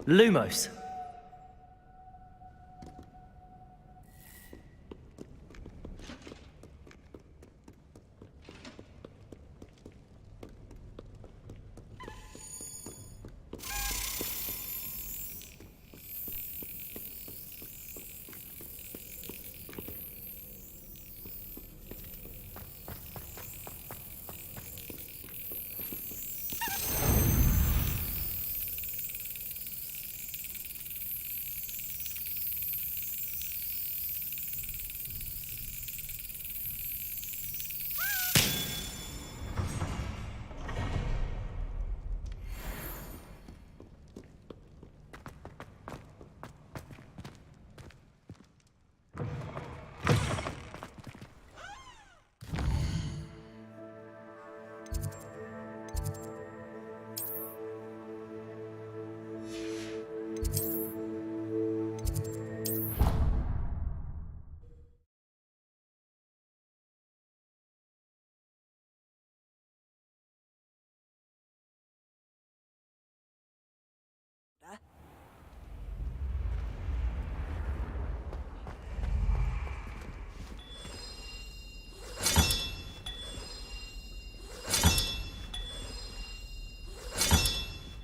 Lumos.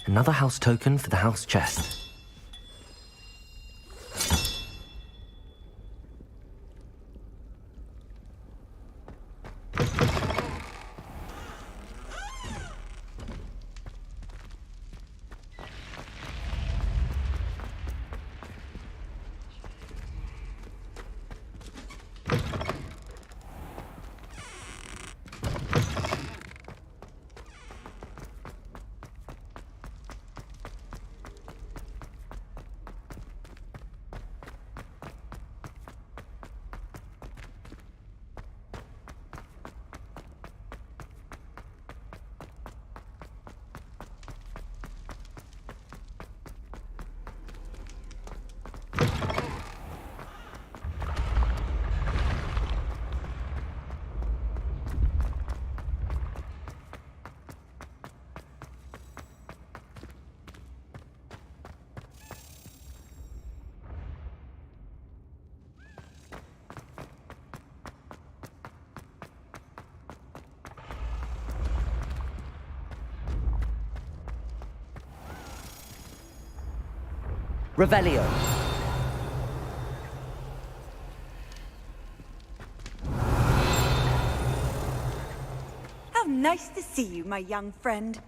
Another house token for the house chest. Revelio. How nice to see you, my young friend.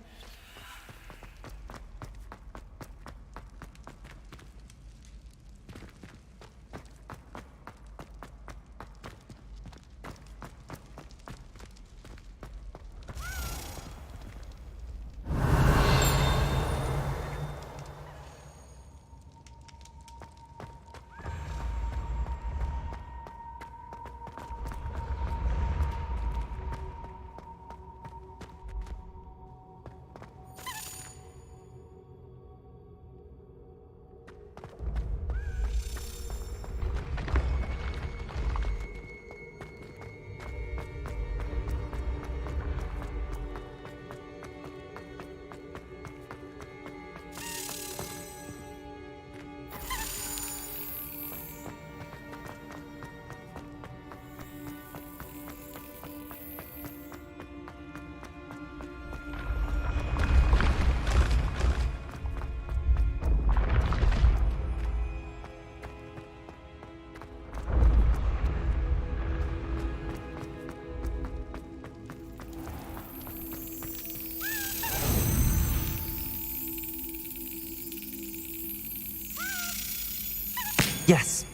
Yes.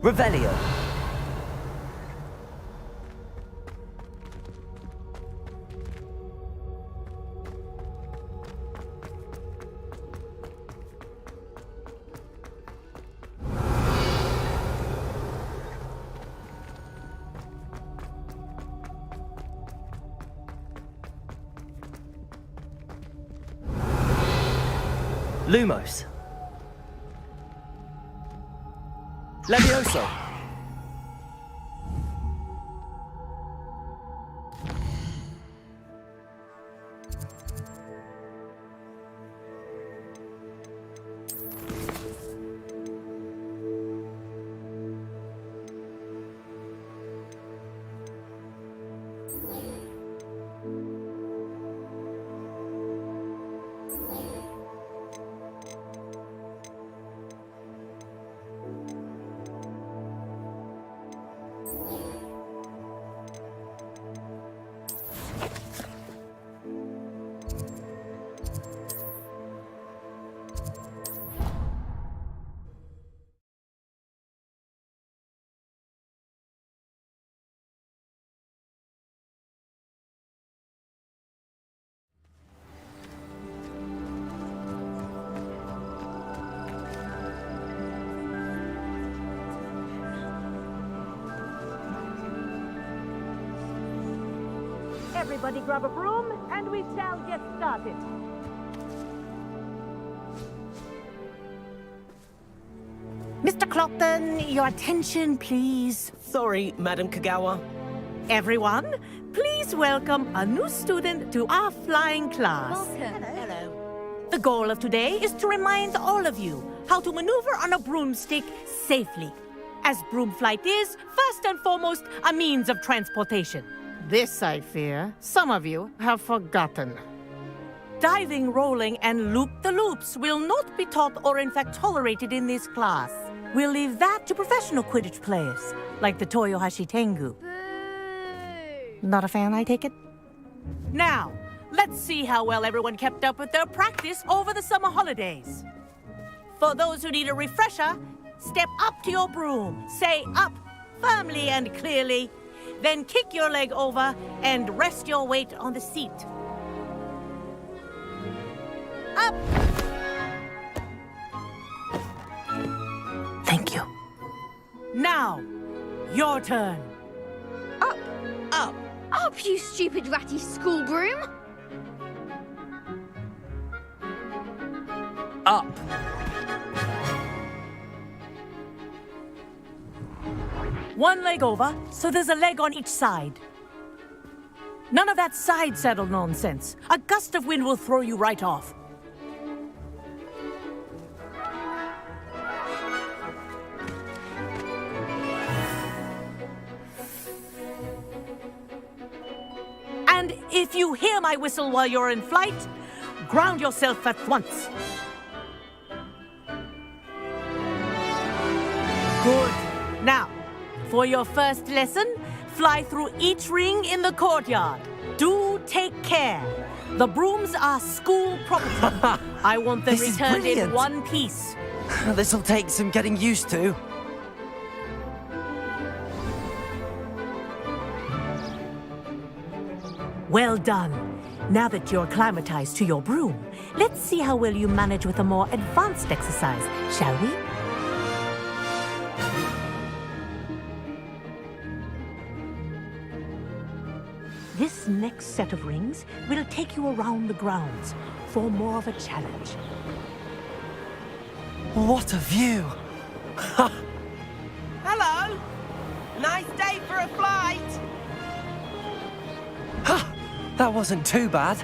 Revelio. Lumos. Levioso. Everybody grab a broom, and we shall get started. Mr. Clockton, your attention, please. Sorry, Madam Kagawa. Everyone, please welcome a new student to our flying class. Hello. The goal of today is to remind all of you how to maneuver on a broomstick safely, as broom flight is, first and foremost, a means of transportation. This, I fear, some of you have forgotten. Diving, rolling, and loop-the-loops will not be taught or in fact tolerated in this class. We'll leave that to professional Quidditch players, like the Toyohashi Tengu. Not a fan, I take it? Now, let's see how well everyone kept up with their practice over the summer holidays. For those who need a refresher, step up to your broom, say up firmly and clearly, then kick your leg over and rest your weight on the seat. Up! Thank you. Now, your turn. Up! Up! Up, you stupid ratty school broom! Up. One leg over, so there's a leg on each side. None of that side saddle nonsense. A gust of wind will throw you right off. And if you hear my whistle while you're in flight, ground yourself at once. Good. Now, for your first lesson, fly through each ring in the courtyard. Do take care. The brooms are school property. I want them This is returned in brilliant. one piece. This'll take some getting used to. Well done. Now that you're acclimatized to your broom, let's see how well you manage with a more advanced exercise, shall we? This next set of rings will take you around the grounds for more of a challenge. What a view! Hello! Nice day for a flight! That wasn't too bad.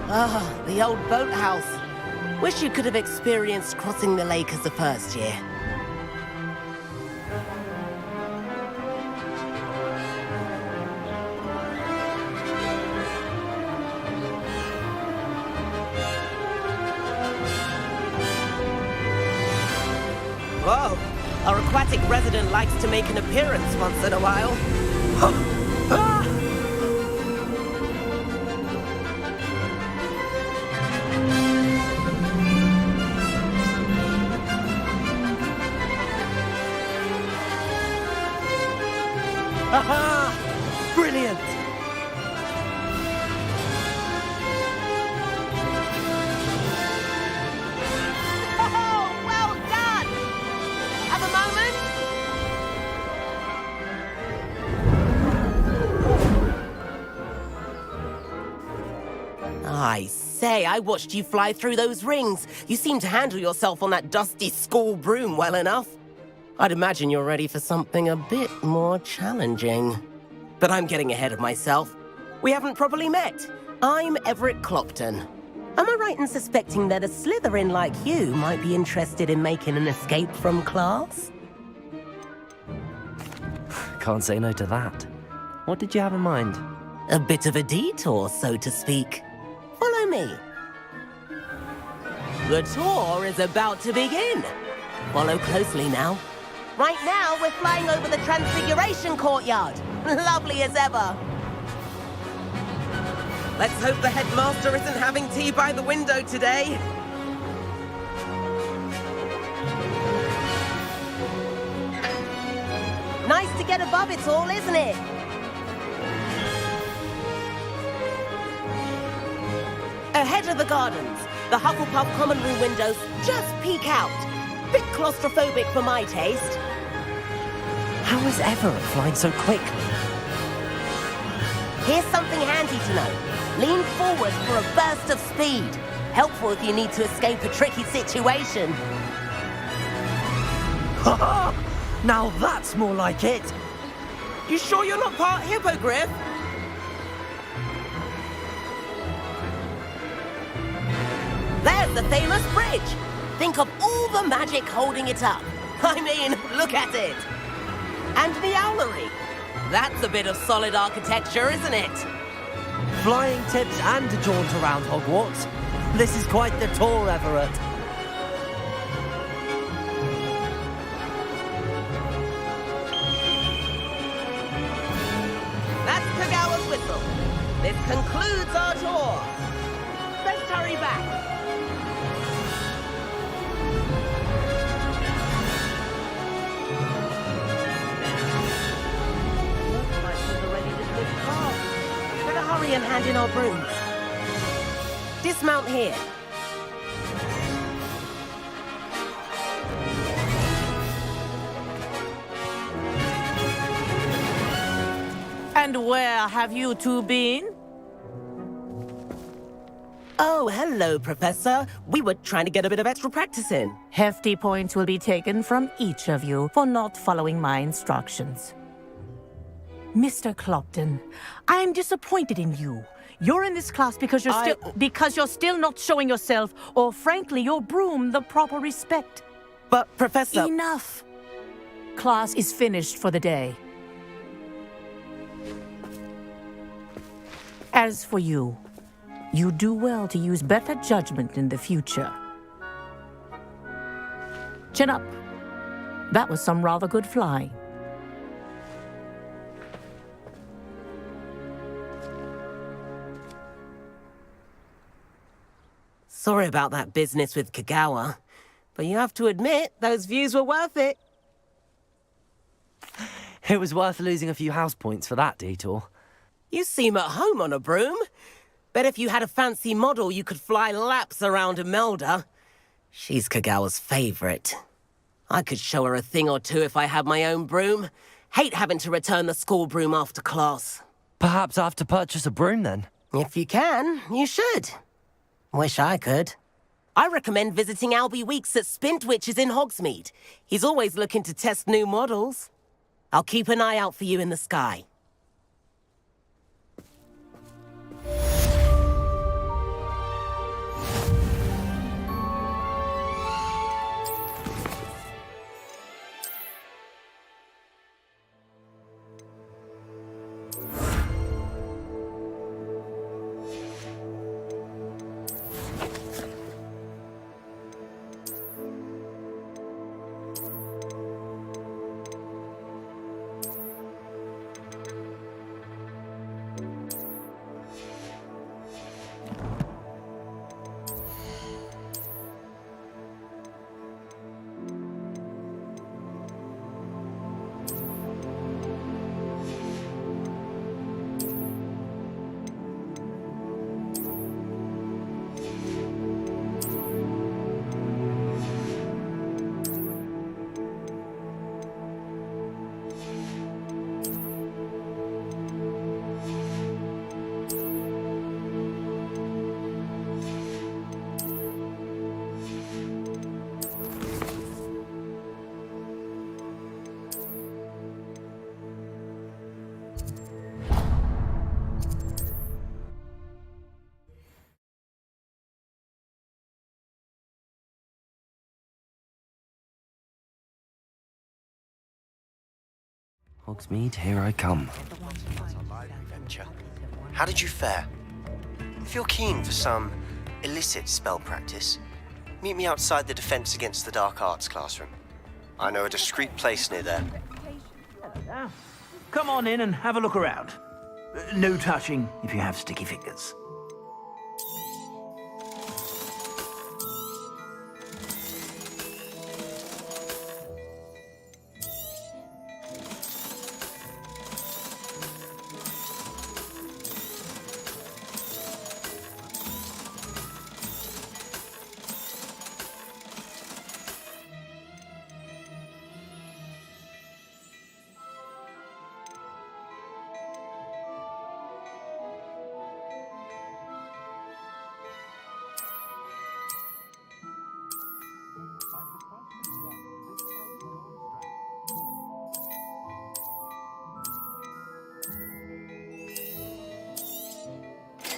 Ah, the old boathouse. Wish you could have experienced crossing the lake as the first year. pathetic resident likes to make an appearance once in a while. Aha! Brilliant! Oh, well done! Have a moment? I say, I watched you fly through those rings. You seem to handle yourself on that dusty school broom well enough. I'd imagine you're ready for something a bit more challenging. But I'm getting ahead of myself. We haven't properly met. I'm Everett Clopton. Am I right in suspecting that a Slytherin like you might be interested in making an escape from class? Can't say no to that. What did you have in mind? A bit of a detour, so to speak. Follow me. The tour is about to begin. Follow closely now. Right now, we're flying over the Transfiguration Courtyard. Lovely as ever. Let's hope the headmaster isn't having tea by the window today. Nice to get above it all, isn't it? Ahead of the gardens, the Hufflepuff common room windows just peek out. Bit claustrophobic for my taste. How is Everett flying so quickly? Here's something handy to know. Lean forward for a burst of speed. Helpful if you need to escape a tricky situation. Ha! Now that's more like it! You sure you're not part hippogriff? There's the famous bridge. Think of all the magic holding it up. I mean, look at it. And the owlery. That's a bit of solid architecture, isn't it? Flying tips and a jaunt around Hogwarts. This is quite the tour, Everett. That's Kagawa's whistle. This concludes our tour. Let's hurry back. Better hurry and hand in our brooms. Dismount here. And where have you two been? Oh, hello, Professor. We were trying to get a bit of extra practice in. Hefty points will be taken from each of you for not following my instructions. Mr. Clopton, I am disappointed in you. You're in this class because you're still not showing yourself, or frankly, your broom the proper respect. But, Professor... Enough. Class is finished for the day. As for you, you do well to use better judgment in the future. Chin up. That was some rather good flying. Sorry about that business with Kagawa, but you have to admit, those views were worth it. It was worth losing a few house points for that detour. You seem at home on a broom. Bet if you had a fancy model, you could fly laps around Imelda. She's Kagawa's favorite. I could show her a thing or two if I had my own broom. Hate having to return the school broom after class. Perhaps I have to purchase a broom then? If you can, you should. Wish I could. I recommend visiting Albie Weeks at Spintwitches in Hogsmeade. He's always looking to test new models. I'll keep an eye out for you in the sky. Hogsmeade, here I come. Adventure. How did you fare? If you're keen for some illicit spell practice, meet me outside the Defense Against the Dark Arts classroom. I know a discreet place near there. Come on in and have a look around. No touching if you have sticky fingers.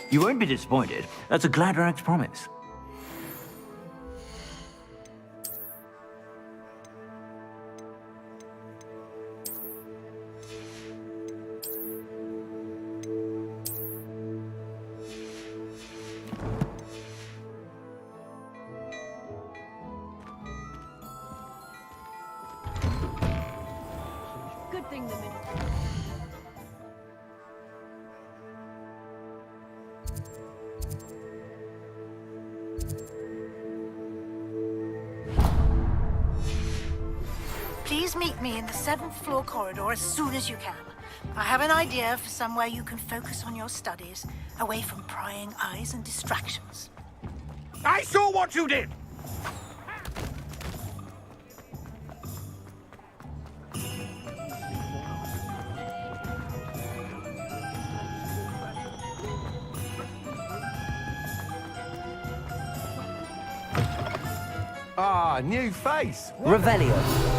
You won't be disappointed. That's a Gladrax promise. Good thing the minute. Please meet me in the 7th floor corridor as soon as you can. I have an idea for somewhere you can focus on your studies, away from prying eyes and distractions. I saw what you did! Ah, new face. Revelio.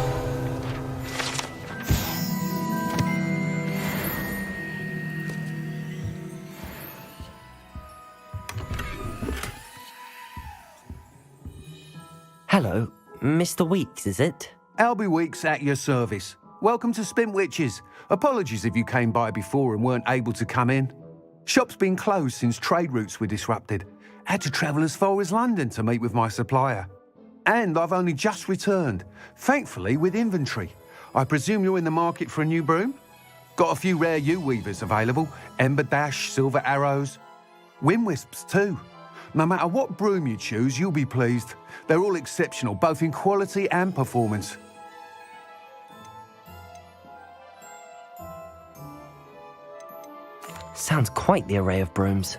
Hello, Mr. Weeks, is it? Albie Weeks at your service. Welcome to Spint Witches. Apologies if you came by before and weren't able to come in. Shop's been closed since trade routes were disrupted. Had to travel as far as London to meet with my supplier. And I've only just returned, thankfully with inventory. I presume you're in the market for a new broom? Got a few rare U-weavers available, Ember Dash, Silver Arrows, Wind Wisps too. No matter what broom you choose, you'll be pleased. They're all exceptional, both in quality and performance. Sounds quite the array of brooms.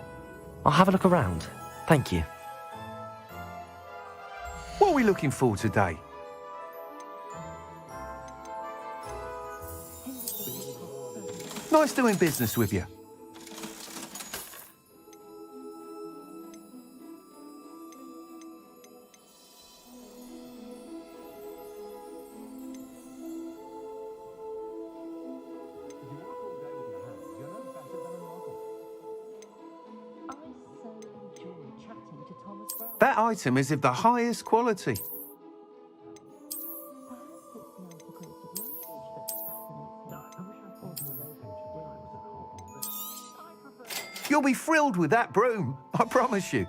I'll have a look around. Thank you. What are we looking for today? Nice doing business with you. That item is of the highest quality. You'll be thrilled with that broom, I promise you.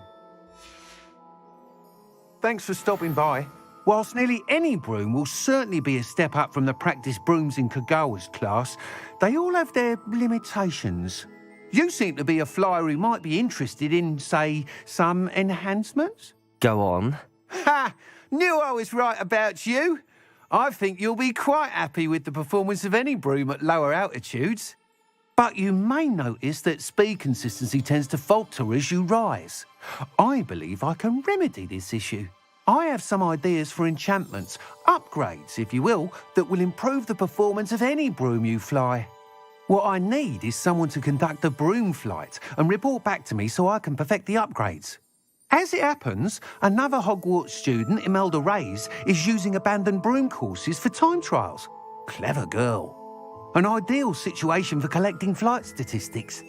Thanks for stopping by. Whilst nearly any broom will certainly be a step up from the practice brooms in Kagawa's class, they all have their limitations. You seem to be a flyer who might be interested in, say, some enhancements? Go on. Ha! Knew I was right about you. I think you'll be quite happy with the performance of any broom at lower altitudes. But you may notice that speed consistency tends to falter as you rise. I believe I can remedy this issue. I have some ideas for enchantments, upgrades, if you will, that will improve the performance of any broom you fly. What I need is someone to conduct a broom flight and report back to me so I can perfect the upgrades. As it happens, another Hogwarts student, Imelda Reyes, is using abandoned broom courses for time trials. Clever girl. An ideal situation for collecting flight statistics.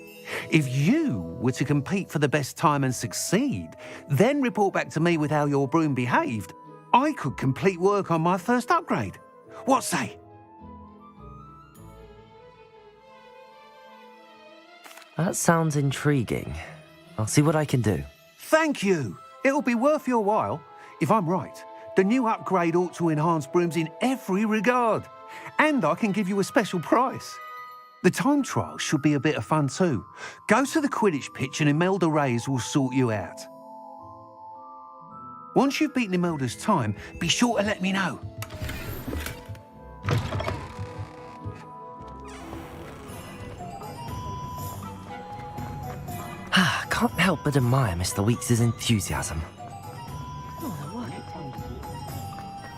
If you were to compete for the best time and succeed, then report back to me with how your broom behaved, I could complete work on my first upgrade. What say? That sounds intriguing. I'll see what I can do. Thank you. It'll be worth your while. If I'm right, the new upgrade ought to enhance brooms in every regard. And I can give you a special price. The time trial should be a bit of fun too. Go to the Quidditch pitch and Imelda Reyes will sort you out. Once you've beaten Imelda's time, be sure to let me know. Can't help but admire Mr. Weeks' enthusiasm.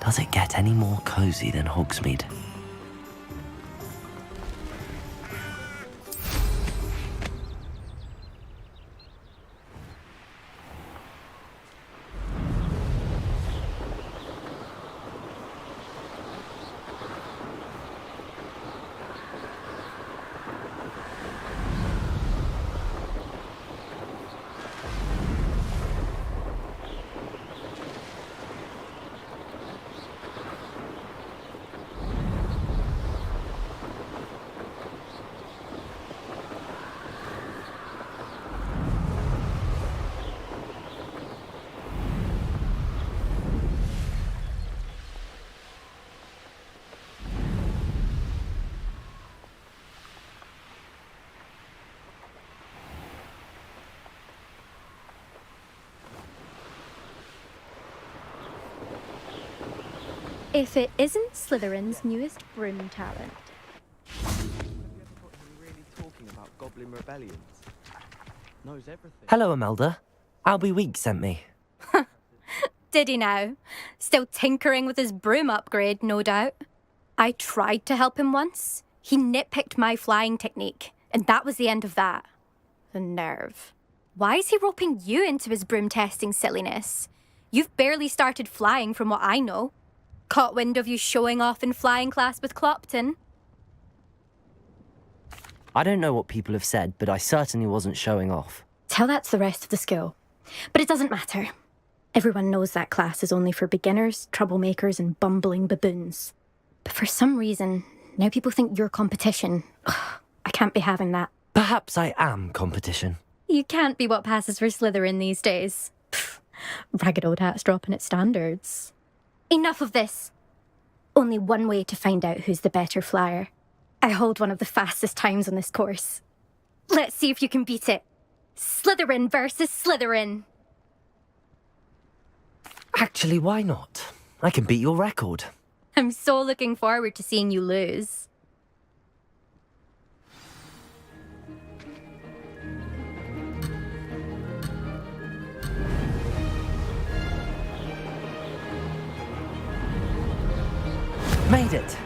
Does it get any more cosy than Hogsmeade? If it isn't Slytherin's newest broom talent. Talking about goblin rebellions. Knows everything. Hello, Imelda. Albie Weeks sent me. Did he now? Still tinkering with his broom upgrade, no doubt. I tried to help him once. He nitpicked my flying technique, and that was the end of that. The nerve. Why is he roping you into his broom testing silliness? You've barely started flying from what I know. Caught wind of you showing off in flying class with Clopton. I don't know what people have said, but I certainly wasn't showing off. Tell that to the rest of the school. But it doesn't matter. Everyone knows that class is only for beginners, troublemakers, and bumbling baboons. But for some reason, now people think you're competition. Ugh, I can't be having that. Perhaps I am competition. You can't be what passes for Slytherin these days. Pfft, ragged old hat's dropping its standards. Enough of this. Only one way to find out who's the better flyer. I hold one of the fastest times on this course. Let's see if you can beat it. Slytherin versus Slytherin. Actually, why not? I can beat your record. I'm so looking forward to seeing you lose. Made it!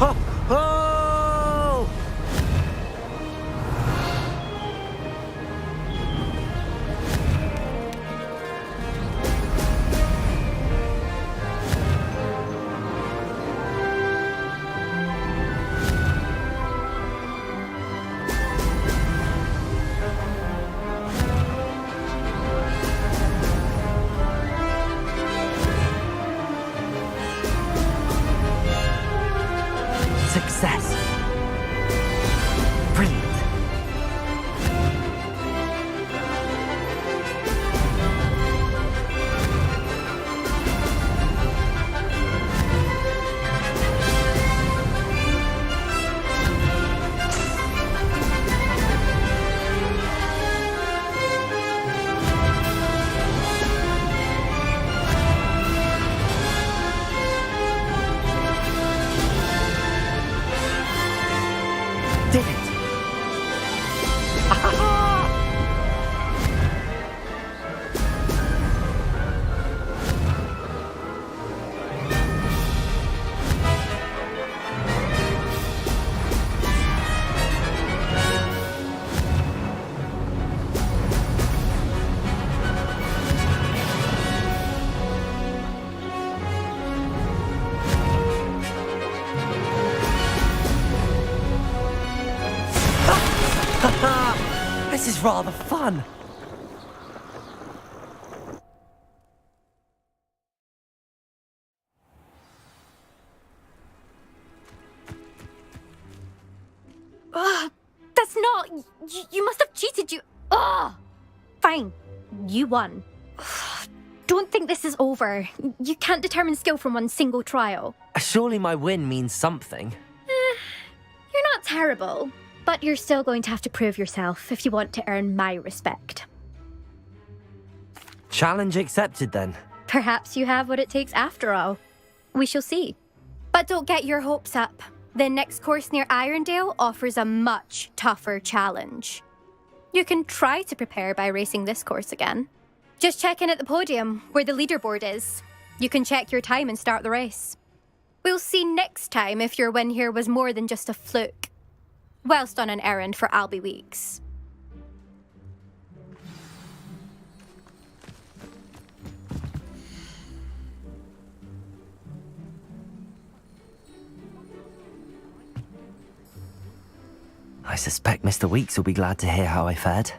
Oh! Oh! Success. Brilliant. Did it! This is rather fun. That's not... You must have cheated, you... Ugh! Fine. You won. Don't think this is over. You can't determine skill from one single trial. Surely my win means something. You're not terrible, but you're still going to have to prove yourself if you want to earn my respect. Challenge accepted then. Perhaps you have what it takes after all. We shall see. But don't get your hopes up. The next course near Irondale offers a much tougher challenge. You can try to prepare by racing this course again. Just check in at the podium, where the leaderboard is. You can check your time and start the race. We'll see next time if your win here was more than just a fluke. Whilst on an errand for Albie Weeks. I suspect Mr. Weeks will be glad to hear how I fared.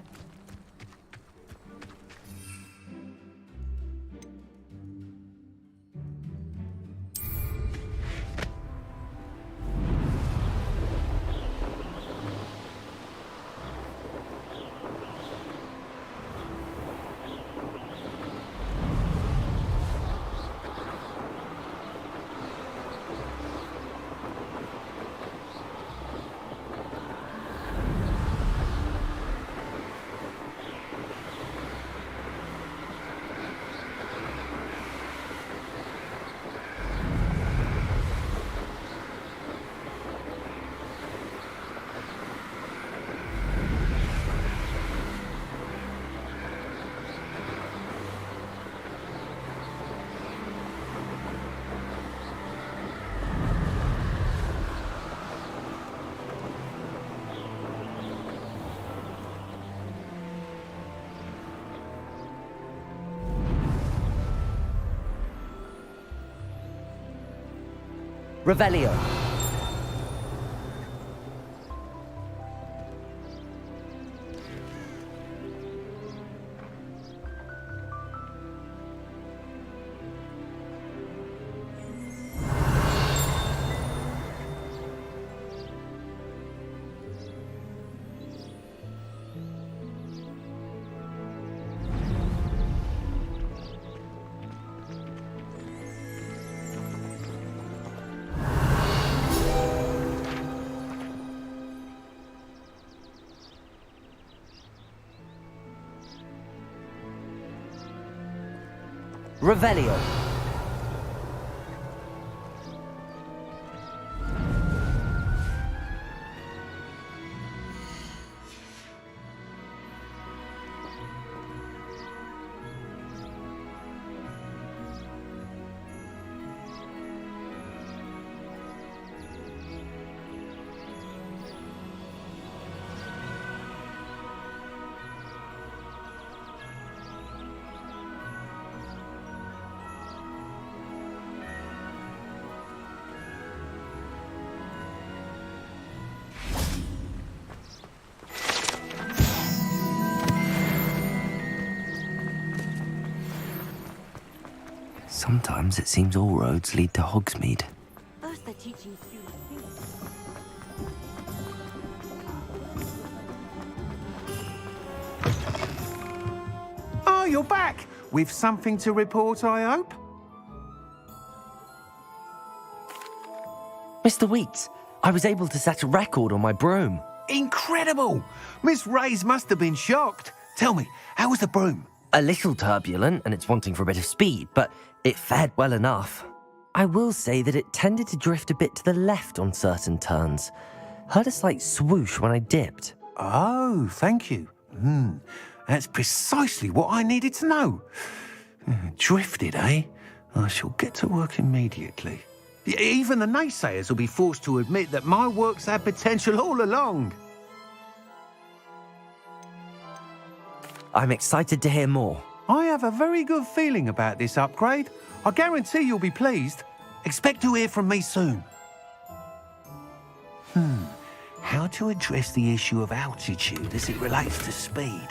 Revelio. Revelio. Sometimes it seems all roads lead to Hogsmeade. First they're teaching students things. Oh, you're back! With something to report, I hope? Mr. Weeks, I was able to set a record on my broom. Incredible! Miss Reyes must have been shocked. Tell me, how was the broom? A little turbulent, and it's wanting for a bit of speed, but it fared well enough. I will say that it tended to drift a bit to the left on certain turns. Heard a slight swoosh when I dipped. Oh, thank you. That's precisely what I needed to know. Drifted, eh? I shall get to work immediately. Even the naysayers will be forced to admit that my work's had potential all along. I'm excited to hear more. I have a very good feeling about this upgrade. I guarantee you'll be pleased. Expect to hear from me soon. How to address the issue of altitude as it relates to speed?